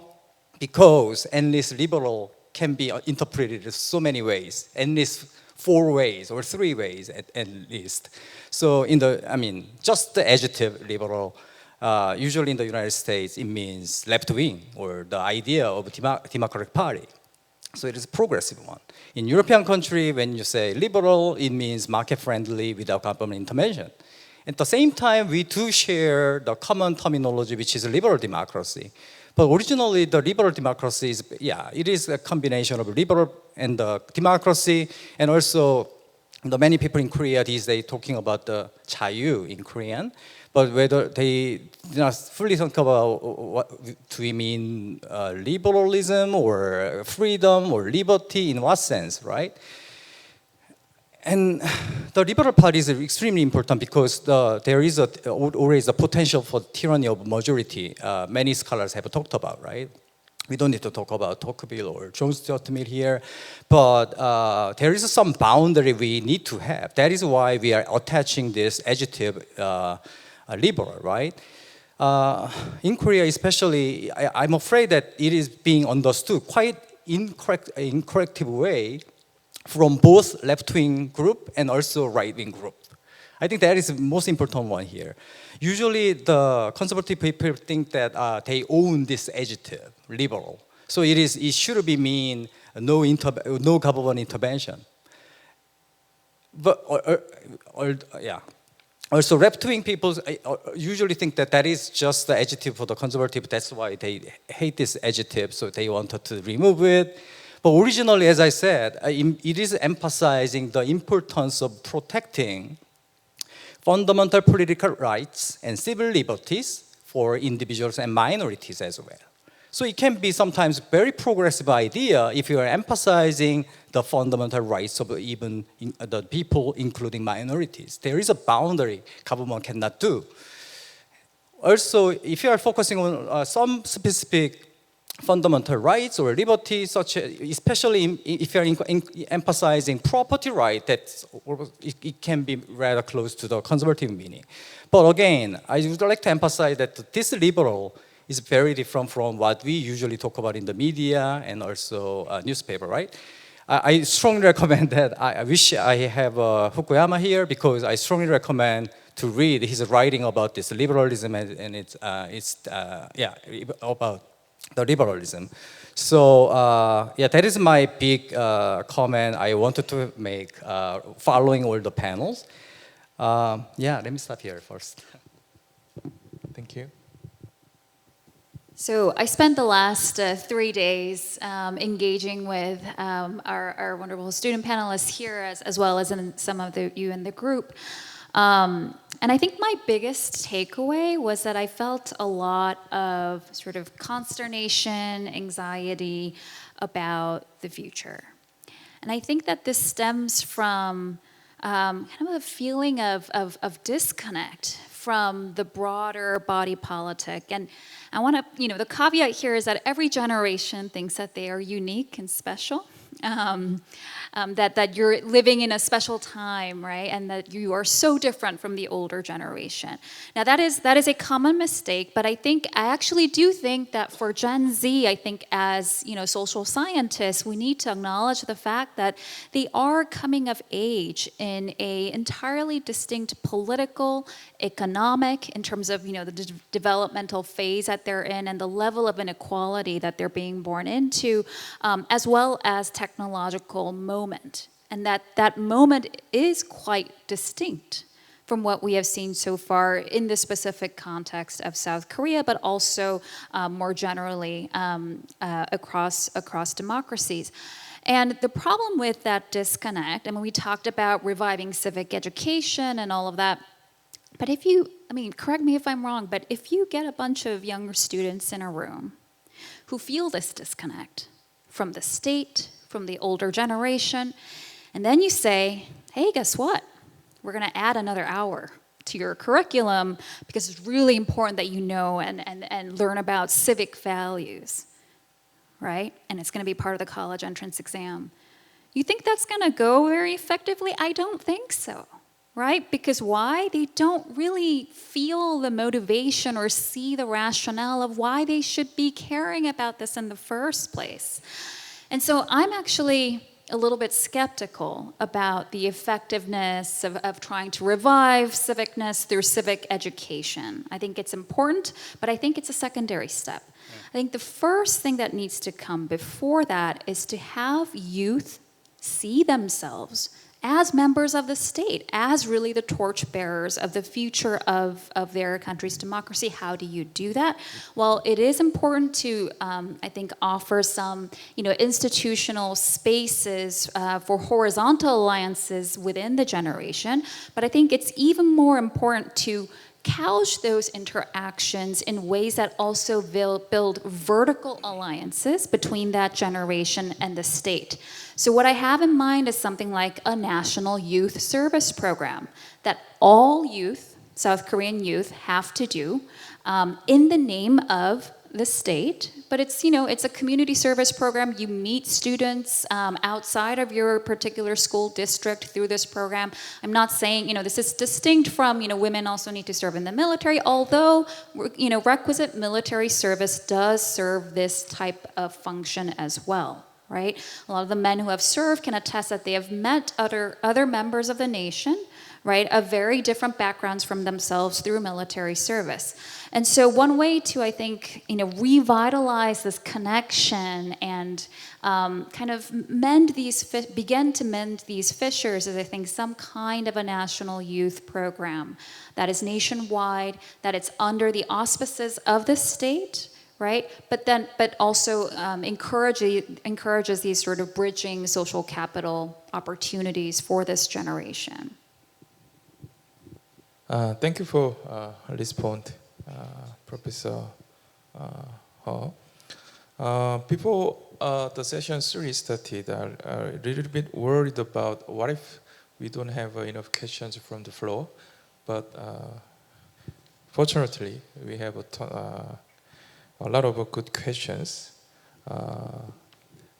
because endless liberal can be interpreted in so many ways. Endless 4 ways or 3 ways at least. So just the adjective liberal, usually in the United States, it means left-wing or the idea of Democratic Party. So it is a progressive one. In European country, when you say liberal, it means market-friendly without government intervention. At the same time, we do share the common terminology, which is liberal democracy. But originally, the liberal democracy is, it is a combination of liberal and democracy, and also the many people in Korea these days talking about the 자유 in Korean. But whether they do not fully think about what do we mean liberalism or freedom or liberty in what sense, right? And the Liberal Party is extremely important because there is always a potential for tyranny of majority. Many scholars have talked about, right? We don't need to talk about Tocqueville or John Stuart Mill here, but there is some boundary we need to have. That is why we are attaching this adjective liberal, right? In Korea especially, I'm afraid that it is being understood quite incorrect way from both left-wing group and also right-wing group. I think that is the most important one here. Usually the conservative people think that they own this adjective, liberal. So it should be mean no government intervention. But also left-wing people usually think that is just the adjective for the conservative. That's why they hate this adjective, so they wanted to remove it. But originally, as I said, it is emphasizing the importance of protecting fundamental political rights and civil liberties for individuals and minorities as well. So it can be sometimes very progressive idea if you are emphasizing the fundamental rights of even the people, including minorities. There is a boundary government cannot do. Also, if you are focusing on some specific fundamental rights or liberties, especially if you are emphasizing property right, it can be rather close to the conservative meaning. But again, I would like to emphasize that this liberal is very different from what we usually talk about in the media and also newspaper, right? I strongly recommend that. I wish I have Fukuyama here because I strongly recommend to read his writing about this liberalism and it's about the liberalism. So that is my big comment I wanted to make following all the panels. Let me stop here first. Thank you. So I spent the last 3 days engaging with our wonderful student panelists here, as well as some of you in the group. And I think my biggest takeaway was that I felt a lot of sort of consternation, anxiety about the future. And I think that this stems from kind of a feeling of disconnect from the broader body politic. And I want to, the caveat here is that every generation thinks that they are unique and special. That you're living in a special time, right? And that you are so different from the older generation. Now that is a common mistake, but I actually do think that for Gen Z, I think as social scientists, we need to acknowledge the fact that they are coming of age in a entirely distinct political, economic, in terms of the developmental phase that they're in and the level of inequality that they're being born into, as well as technological moment. And that moment is quite distinct from what we have seen so far in the specific context of South Korea, but also more generally across democracies. And the problem with that disconnect, we talked about reviving civic education and all of that, but correct me if I'm wrong, but if you get a bunch of younger students in a room who feel this disconnect from the state, from the older generation, and then you say, hey, guess what? We're going to add another hour to your curriculum because it's really important that you know and learn about civic values, right? And it's going to be part of the college entrance exam. You think that's going to go very effectively? I don't think so, right? Because why? They don't really feel the motivation or see the rationale of why they should be caring about this in the first place. And so I'm actually a little bit skeptical about the effectiveness of trying to revive civicness through civic education. I think it's important, but I think it's a secondary step. I think the first thing that needs to come before that is to have youth see themselves as members of the state, as really the torchbearers of the future of their country's democracy. How do you do that? Well, it is important to, I think, offer some, institutional spaces for horizontal alliances within the generation. But I think it's even more important to couch those interactions in ways that also build vertical alliances between that generation and the state. So what I have in mind is something like a national youth service program that all youth, South Korean youth, have to do in the name of the state, but it's a community service program. You meet students outside of your particular school district through this program. I'm not saying this is distinct from women also need to serve in the military, although requisite military service does serve this type of function as well. Right? A lot of the men who have served can attest that they have met other members of the nation, right, of very different backgrounds from themselves through military service. And so one way to, I think, revitalize this connection and kind of begin to mend these fissures is, I think, some kind of a national youth program that is nationwide, that it's under the auspices of the state, right? But also encourages these sort of bridging social capital opportunities for this generation. Thank you for this point, Professor Ho. Before the session 3 started, are a little bit worried about what if we don't have enough questions from the floor. But fortunately, we have a lot of good questions.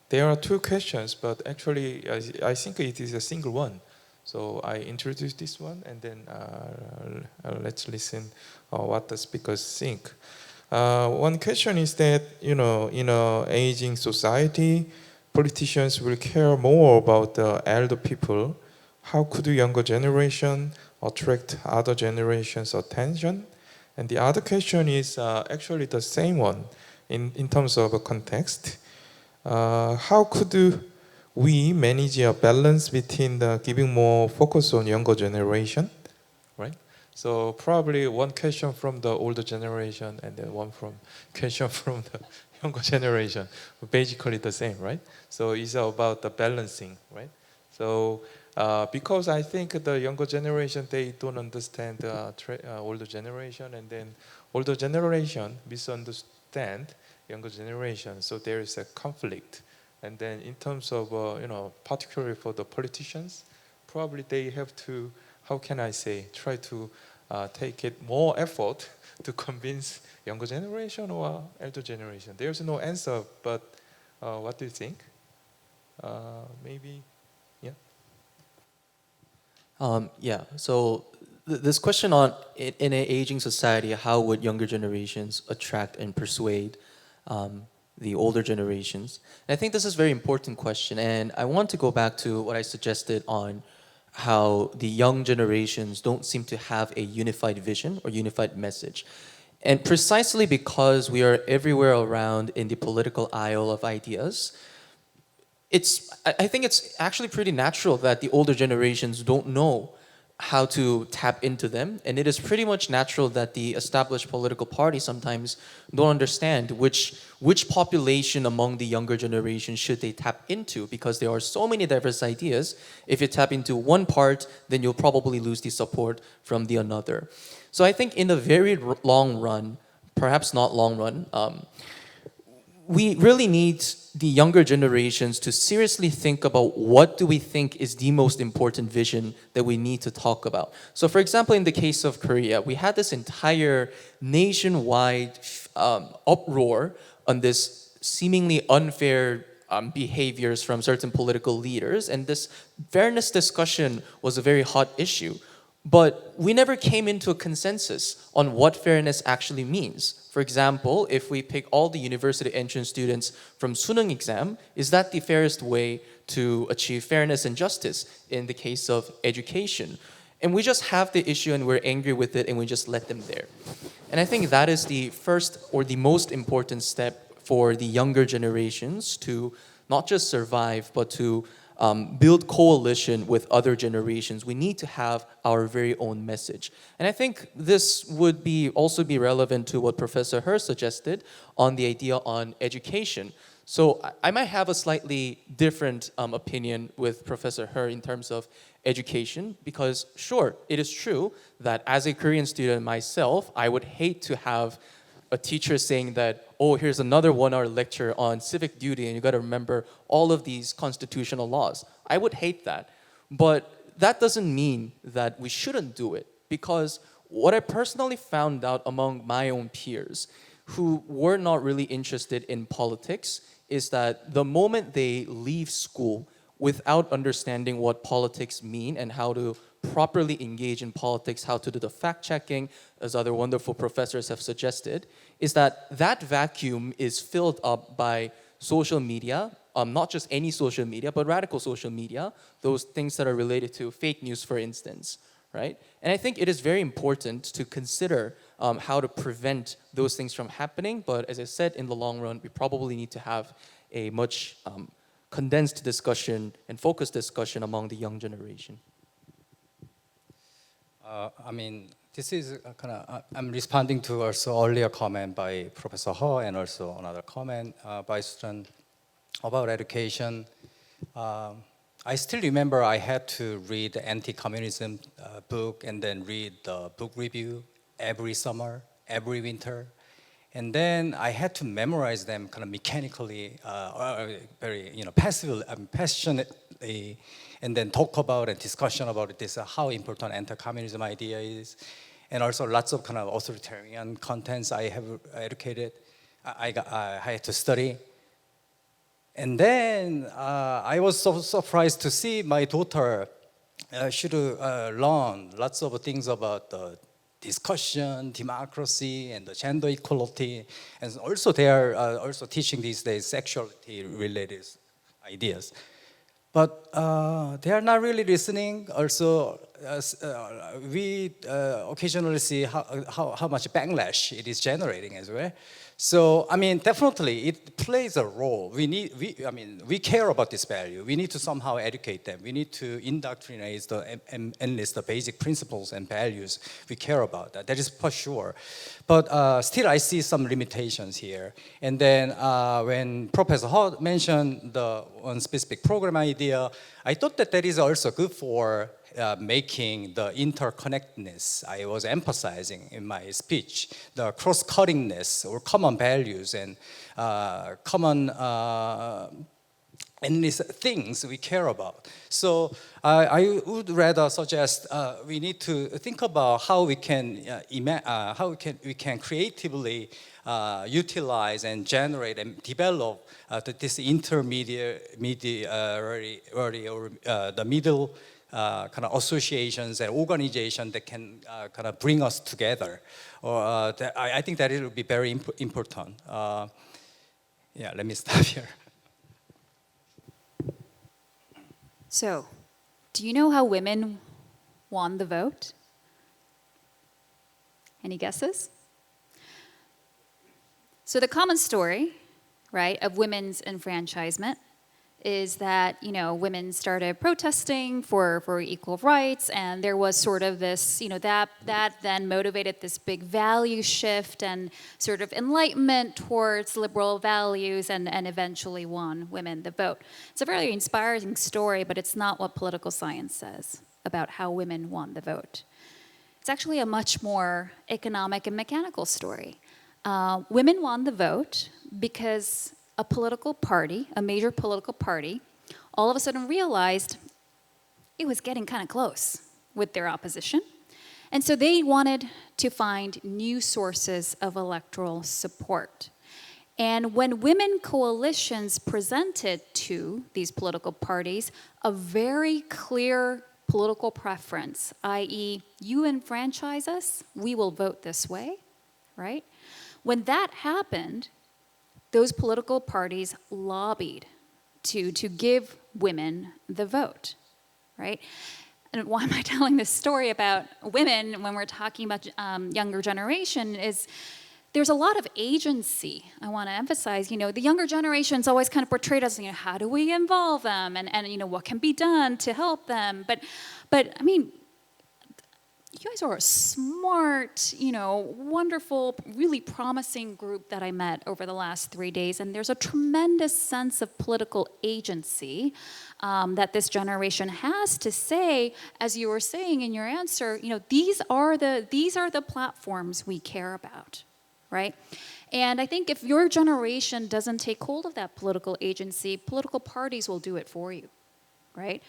There are 2 questions, but actually I think it is a single one. So I introduce this one, and then let's listen what the speakers think. One question is that, in an aging society, politicians will care more about the elder people. How could the younger generation attract other generations' attention? And the other question is actually the same one in terms of a context. How could we manage a balance between giving more focus on younger generation, right? So probably one question from the older generation and then question from the younger generation, basically the same, right? So it's about the balancing, right? So because I think the younger generation, they don't understand the older generation, and then older generation misunderstand younger generation, so there is a conflict. And then in terms of, particularly for the politicians, probably they have to, try to take it more effort to convince younger generation or elder generation. There's no answer, but what do you think? Maybe, yeah? So this question on, in an aging society, how would younger generations attract and persuade the older generations? And I think this is a very important question, and I want to go back to what I suggested on how the young generations don't seem to have a unified vision or unified message. And precisely because we are everywhere around in the political aisle of ideas, I think it's actually pretty natural that the older generations don't know how to tap into them, and it is pretty much natural that the established political parties sometimes don't understand which population among the younger generation should they tap into, because there are so many diverse ideas. If you tap into one part, then you'll probably lose the support from the another. So I think in the very long run, perhaps not long run, we really need the younger generations to seriously think about what do we think is the most important vision that we need to talk about. So for example, in the case of Korea, we had this entire nationwide uproar on this seemingly unfair behaviors from certain political leaders, and this fairness discussion was a very hot issue. But we never came into a consensus on what fairness actually means. For example, if we pick all the university entrance students from 수능 exam, is that the fairest way to achieve fairness and justice in the case of education? And we just have the issue and we're angry with it and we just let them there. And I think that is the first or the most important step for the younger generations to not just survive, but to build coalition with other generations. We need to have our very own message. And I think this would also be relevant to what Professor HUR suggested on the idea on education. So I might have a slightly different opinion with Professor HUR in terms of education, because sure, it is true that as a Korean student myself, I would hate to have a teacher saying that, oh, here's another 1-hour lecture on civic duty and you got to remember all of these constitutional laws. I would hate that. But that doesn't mean that we shouldn't do it, because what I personally found out among my own peers who were not really interested in politics is that the moment they leave school without understanding what politics mean and how to properly engage in politics, how to do the fact-checking, as other wonderful professors have suggested, is that vacuum is filled up by social media, not just any social media, but radical social media, those things that are related to fake news, for instance, right? And I think it is very important to consider how to prevent those things from happening, but as I said, in the long run, we probably need to have a much condensed discussion and focused discussion among the young generation. This is I'm responding to also earlier comment by Professor Ho and also another comment by student about education. I still remember I had to read the anti-communism book and then read the book review every summer, every winter. And then I had to memorize them kind of mechanically, very passively, passionately, and then talk about and discussion about this, how important anti-communism idea is, and also lots of kind of authoritarian contents I have educated, I had to study. And then I was so surprised to see my daughter should learn lots of things about the discussion, democracy, and the gender equality, and also they are also teaching these days sexuality-related ideas. But they are not really listening. Also, we occasionally see how much backlash it is generating as well. So, definitely it plays a role. We care about this value. We need to somehow educate them. We need to indoctrinate and enlist the basic principles and values we care about. That is for sure. But still, I see some limitations here. And then when Professor Ho mentioned the one specific program idea, I thought that is also good for making the interconnectedness I was emphasizing in my speech, the cross-cuttingness or common values and common things we care about. So I would rather suggest we need to think about how we can creatively utilize and generate and develop this intermediary or the middle kind of associations and organizations that can kind of bring us together. I think that it will be very important. Let me stop here. So, do you know how women won the vote? Any guesses? So the common story, right, of women's enfranchisement is that, women started protesting for equal rights, and there was sort of this, that then motivated this big value shift and sort of enlightenment towards liberal values and eventually won women the vote. It's a very inspiring story, but it's not what political science says about how women won the vote. It's actually a much more economic and mechanical story. Women won the vote because a political party, a major political party, all of a sudden realized it was getting kind of close with their opposition. And so they wanted to find new sources of electoral support. And when women coalitions presented to these political parties a very clear political preference, i.e., you enfranchise us, we will vote this way, right? When that happened, those political parties lobbied to give women the vote, right? And why am I telling this story about women when we're talking about younger generation is there's a lot of agency. I want to emphasize, the younger generation's always kind of portrayed as, how do we involve them and what can be done to help them? But I mean, you guys are a smart, wonderful, really promising group that I met over the last 3 days, and there's a tremendous sense of political agency that this generation has to say, as you were saying in your answer, these are the platforms we care about, right? And I think if your generation doesn't take hold of that political agency, political parties will do it for you, right?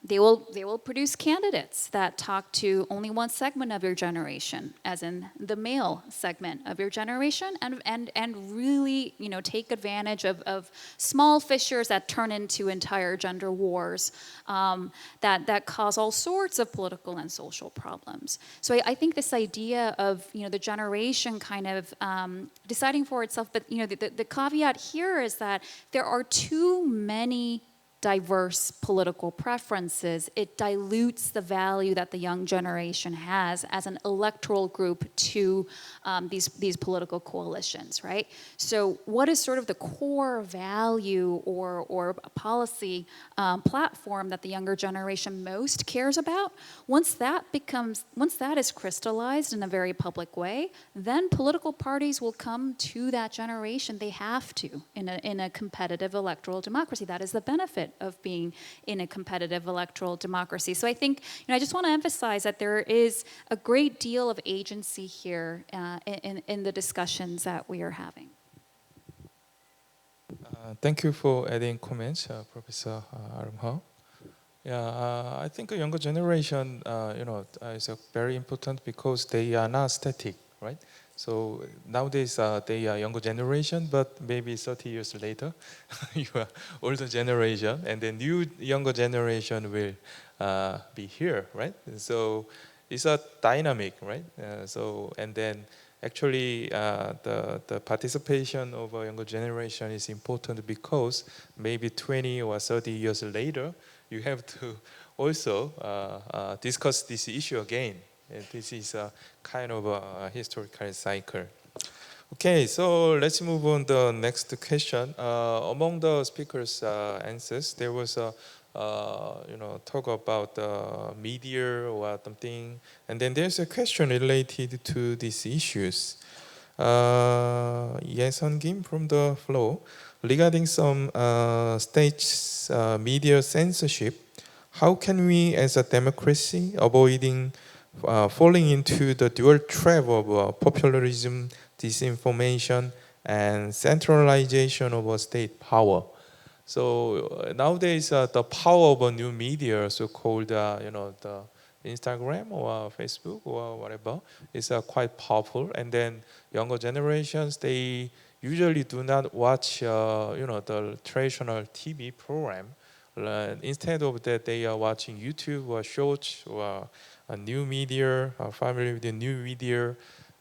They will produce candidates that talk to only one segment of your generation, as in the male segment of your generation, and really take advantage of small fissures that turn into entire gender wars that cause all sorts of political and social problems. So I think this idea of the generation kind of deciding for itself, but the caveat here is that there are too many diverse political preferences. It dilutes the value that the young generation has as an electoral group to these political coalitions, right? So what is sort of the core value or policy platform that the younger generation most cares about? Once that is crystallized in a very public way, then political parties will come to that generation. They have to in a competitive electoral democracy. That is the benefit of being in a competitive electoral democracy. So I think, I just want to emphasize that there is a great deal of agency here in the discussions that we are having. Thank you for adding comments, Professor Aram HUR. Yeah, I think a younger generation, is very important because they are not static, right? So nowadays they are younger generation, but maybe 30 years later, you are older generation, and the new younger generation will be here, right? So it's a dynamic, right? And then actually the participation of a younger generation is important because maybe 20 or 30 years later, you have to also discuss this issue again. And this is a kind of a historical cycle. Okay, so let's move on to the next question. Among the speakers' answers, there was a talk about media or something, and then there's a question related to these issues. Yeson Kim from the floor, regarding some states' media censorship, how can we, as a democracy, avoiding falling into the dual trap of popularism, disinformation, and centralization of state power? So nowadays, the power of a new media, so-called, the Instagram or Facebook or whatever, is quite powerful. And then younger generations, they usually do not watch, the traditional TV program. Instead of that, they are watching YouTube or shorts or a new media, familiar with the new media.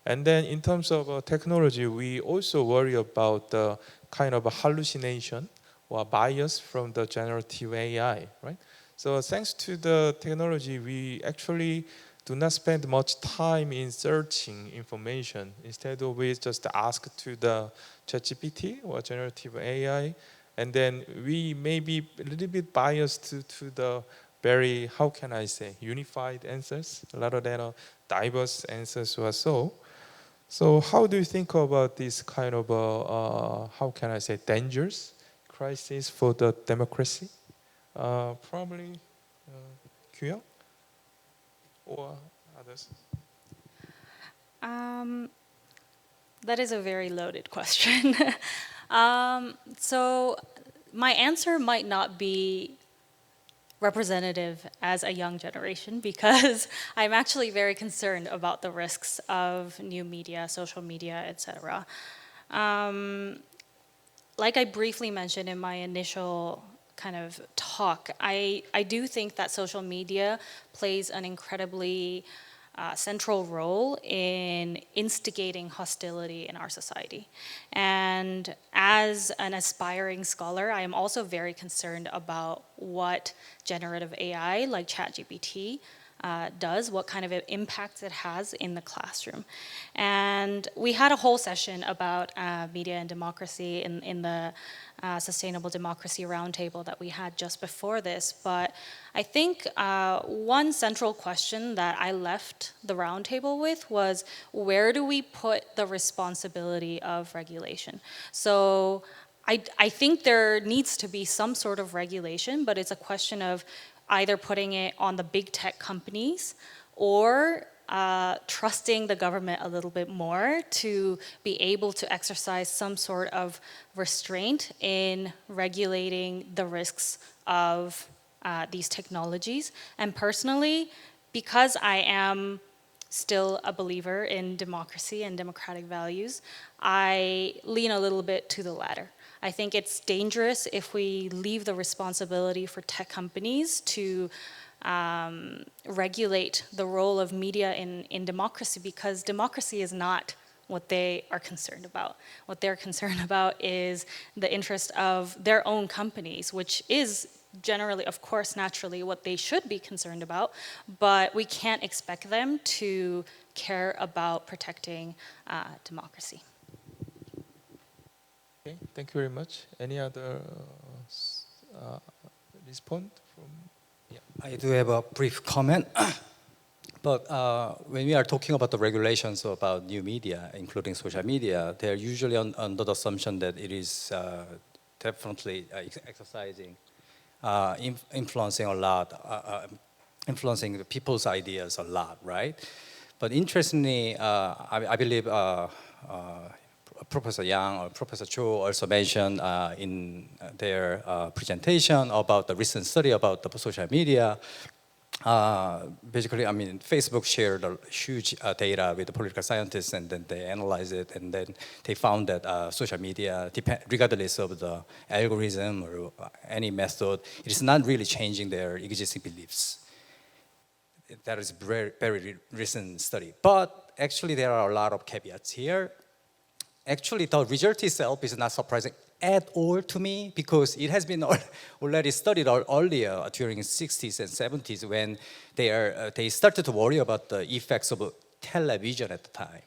And then in terms of technology, we also worry about the kind of hallucination or bias from the generative AI, right? So thanks to the technology, we actually do not spend much time in searching information. Instead of we just ask to the ChatGPT or generative AI, and then we may be a little bit biased to the very, how can I say, unified answers rather than diverse answers or so. So how do you think about this kind of, how can I say, dangerous crisis for the democracy? Probably Kyu Yeong or others? That is a very loaded question. So my answer might not be representative as a young generation because I'm actually very concerned about the risks of new media, social media, etc. Like I briefly mentioned in my initial kind of talk, I do think that social media plays an incredibly central role in instigating hostility in our society. And as an aspiring scholar, I am also very concerned about what generative AI like ChatGPT does, what kind of impact it has in the classroom. And we had a whole session about media and democracy in the Sustainable Democracy Roundtable that we had just before this. But I think one central question that I left the roundtable with was, where do we put the responsibility of regulation? So I think there needs to be some sort of regulation, but it's a question of either putting it on the big tech companies or trusting the government a little bit more to be able to exercise some sort of restraint in regulating the risks of these technologies. And personally, because I am still a believer in democracy and democratic values, I lean a little bit to the latter. I think it's dangerous if we leave the responsibility for tech companies to regulate the role of media in democracy, because democracy is not what they are concerned about. What they're concerned about is the interest of their own companies, which is generally, of course, naturally what they should be concerned about, but we can't expect them to care about protecting democracy. Okay, thank you very much. Any other response from? I do have a brief comment. But when we are talking about the regulations about new media, including social media, they're usually under the assumption that it is definitely exercising, influencing a lot, influencing people's ideas a lot, right? But interestingly, I believe Professor Yang or Professor Cho also mentioned in their presentation about the recent study about the social media. Basically, I mean, Facebook shared a huge data with the political scientists, and then they analyzed it, and then they found that social media, regardless of the algorithm or any method, it is not really changing their existing beliefs. That is a very, very recent study. But actually, there are a lot of caveats here. Actually, the result itself is not surprising at all to me, because it has been already studied earlier during the 60s and 70s when they started to worry about the effects of television at the time,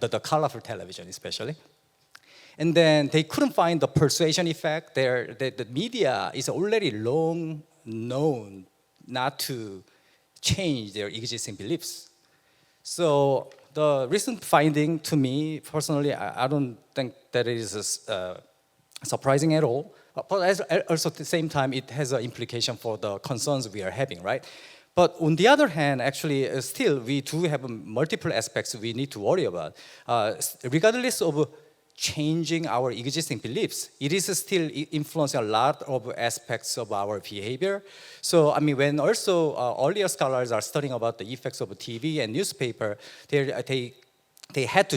the colorful television especially. And then they couldn't find the persuasion effect. The media is already long known not to change their existing beliefs. So the recent finding, to me personally, I don't think that it is surprising at all. But also at the same time, it has an implication for the concerns we are having, right? But on the other hand, actually, still, we do have multiple aspects we need to worry about. Regardless of changing our existing beliefs, it is still influencing a lot of aspects of our behavior. So, I mean, when also earlier scholars are studying about the effects of TV and newspaper, they had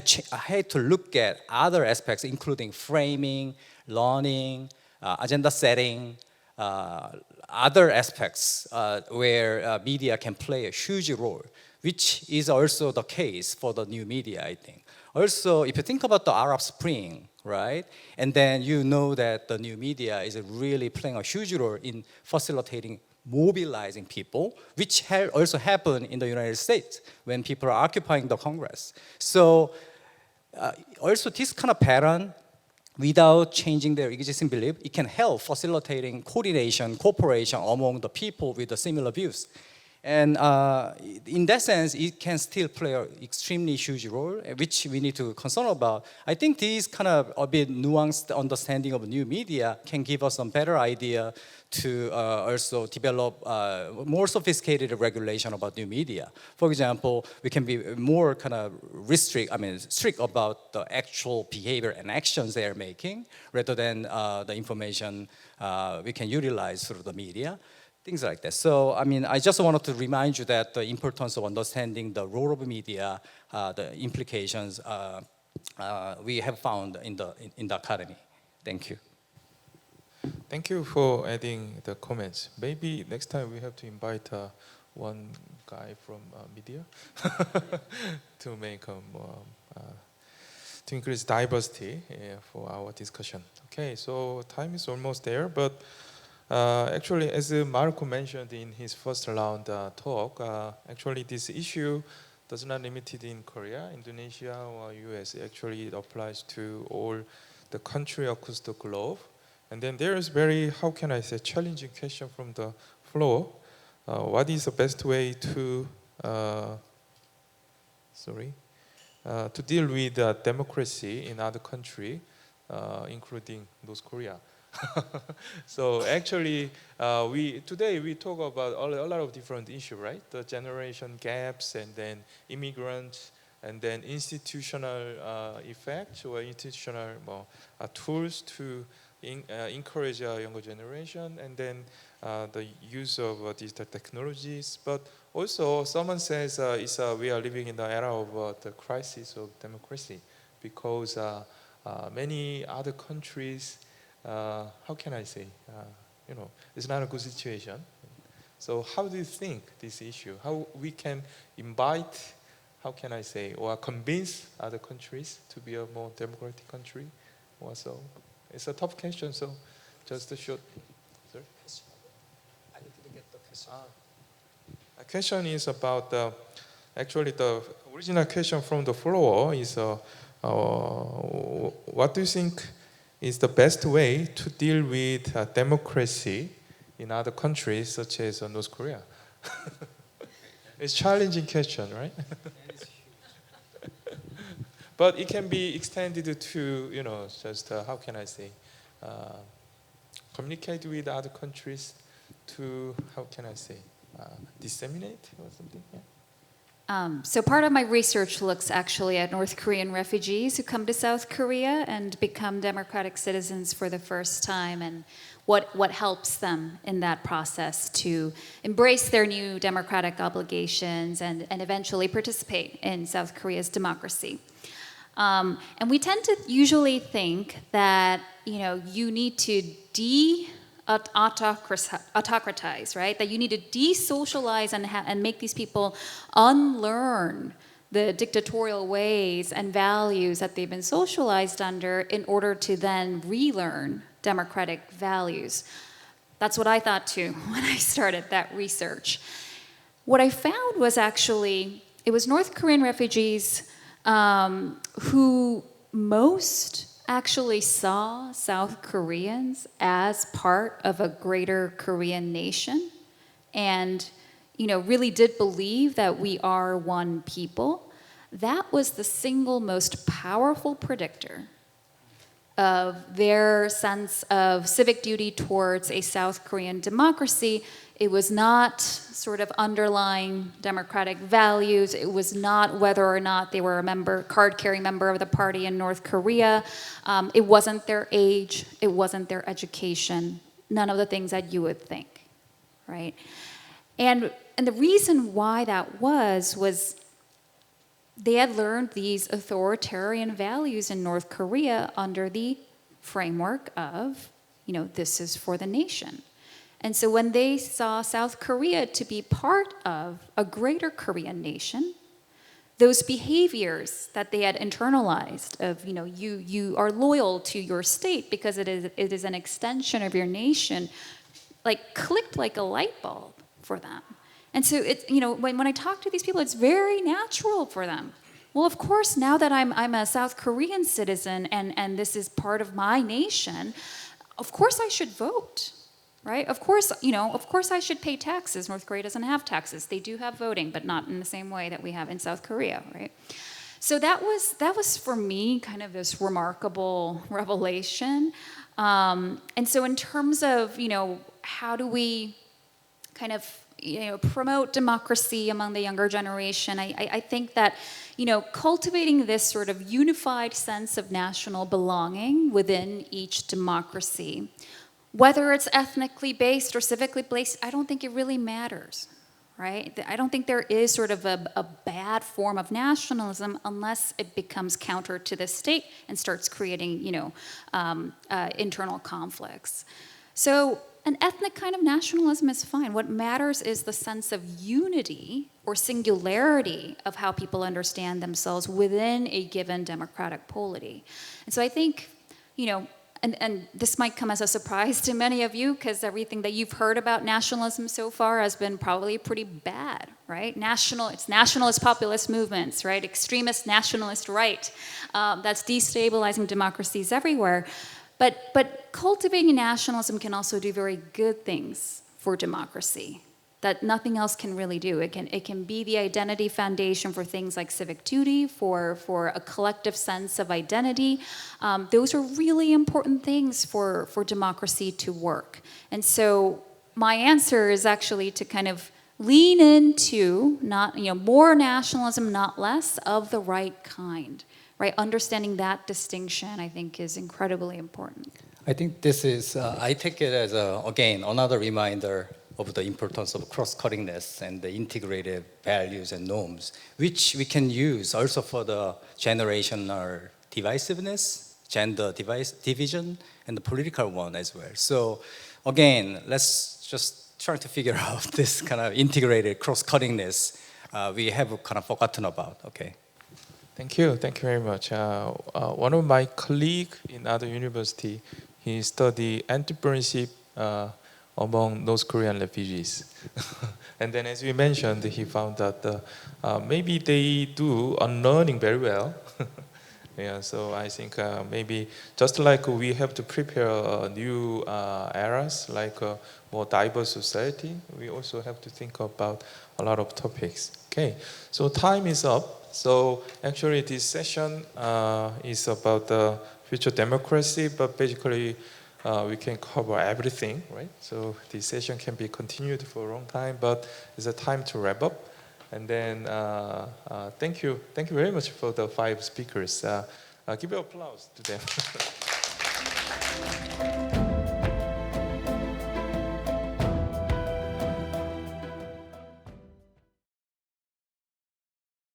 to look at other aspects, including framing, learning, agenda setting, other aspects where media can play a huge role, which is also the case for the new media, I think. Also, if you think about the Arab Spring, right, and then you know that the new media is really playing a huge role in facilitating mobilizing people, which also happened in the United States when people are occupying the Congress. So also this kind of pattern, without changing their existing belief, it can help facilitating coordination, cooperation among the people with the similar views. And in that sense, it can still play an extremely huge role, which we need to concern about. I think this kind of a bit nuanced understanding of new media can give us some better idea to also develop more sophisticated regulation about new media. For example, we can be more kind of strict about the actual behavior and actions they are making, rather than the information we can utilize through the media. Things like that. So, I mean, I just wanted to remind you that the importance of understanding the role of media, the implications we have found in the academy. Thank you. Thank Thank you for adding the comments. Maybe next time we have to invite one guy from media to make more, to increase diversity for our discussion. Okay, so time is almost there, but actually, as Marco mentioned in his first round talk, actually this issue does not limited in Korea, Indonesia, or US. Actually, it applies to all the country across the globe. And then there is very, how can I say, challenging question from the floor. What is the best way to, to deal with democracy in other country, including North Korea? So actually, today we talk about a lot of different issues, right? The generation gaps, and then immigrants, and then institutional effects or institutional tools to encourage younger generation, and then the use of digital technologies. But also, someone says we are living in the era of the crisis of democracy, because many other countries, how can I say, it's not a good situation. So how do you think this issue, how we can invite, how can I say, or convince other countries to be a more democratic country? Or so? It's a tough question, so just a short. Sorry? I didn't get the question. A question is about, actually the original question from the floor is, what do you think is the best way to deal with democracy in other countries such as North Korea? It's a challenging question, right? But it can be extended to, just how can I say, communicate with other countries to, how can I say, disseminate or something? Yeah. So part of my research looks actually at North Korean refugees who come to South Korea and become democratic citizens for the first time, and what helps them in that process to embrace their new democratic obligations and eventually participate in South Korea's democracy. And we tend to usually think that you need to autocratize, right? That you need to desocialize and make these people unlearn the dictatorial ways and values that they've been socialized under in order to then relearn democratic values. That's what I thought too when I started that research. What I found was actually, it was North Korean refugees who most actually saw South Koreans as part of a greater Korean nation, and really did believe that we are one people. That was the single most powerful predictor of their sense of civic duty towards a South Korean democracy. It was not sort of underlying democratic values. It was not whether or not they were a card-carrying member of the party in North Korea. It wasn't their age. It wasn't their education. None of the things that you would think, right? And the reason why that was they had learned these authoritarian values in North Korea under the framework of, this is for the nation. And so when they saw South Korea to be part of a greater Korean nation, those behaviors that they had internalized of, you are loyal to your state because it is an extension of your nation, clicked like a light bulb for them. And so it's, when I talk to these people, it's very natural for them. Well, of course, now that I'm a South Korean citizen and this is part of my nation, of course I should vote, right? Of course I should pay taxes. North Korea doesn't have taxes. They do have voting, but not in the same way that we have in South Korea, right? So that was for me kind of this remarkable revelation. And so in terms of, how do we kind of promote democracy among the younger generation, I think that cultivating this sort of unified sense of national belonging within each democracy, whether it's ethnically based or civically based, I don't think it really matters, right? I don't think there is sort of a bad form of nationalism unless it becomes counter to the state and starts creating internal conflicts. So an ethnic kind of nationalism is fine. What matters is the sense of unity or singularity of how people understand themselves within a given democratic polity. And so I think, and this might come as a surprise to many of you because everything that you've heard about nationalism so far has been probably pretty bad, right? It's nationalist populist movements, right? Extremist nationalist right. That's destabilizing democracies everywhere. But cultivating nationalism can also do very good things for democracy that nothing else can really do. It can be the identity foundation for things like civic duty, for a collective sense of identity. Those are really important things for democracy to work. And so my answer is actually to kind of lean into more nationalism, not less, of the right kind. Right, understanding that distinction, I think, is incredibly important. I think this is, I take it as, again, another reminder of the importance of cross-cuttingness and the integrated values and norms, which we can use also for the generational divisiveness, gender division, and the political one as well. So again, let's just try to figure out this kind of integrated cross-cuttingness we have kind of forgotten about, okay? Thank you very much. One of my colleagues in other university, he studied entrepreneurship among North Korean refugees. And then as we mentioned, he found that maybe they do unlearning very well. Yeah, so I think maybe just like we have to prepare new eras, like a more diverse society, we also have to think about a lot of topics. Okay, so time is up. So actually this session is about the future democracy, but basically we can cover everything, right? So this session can be continued for a long time, but it's a time to wrap up. And then thank you very much for the 5 speakers. Give an applause to them.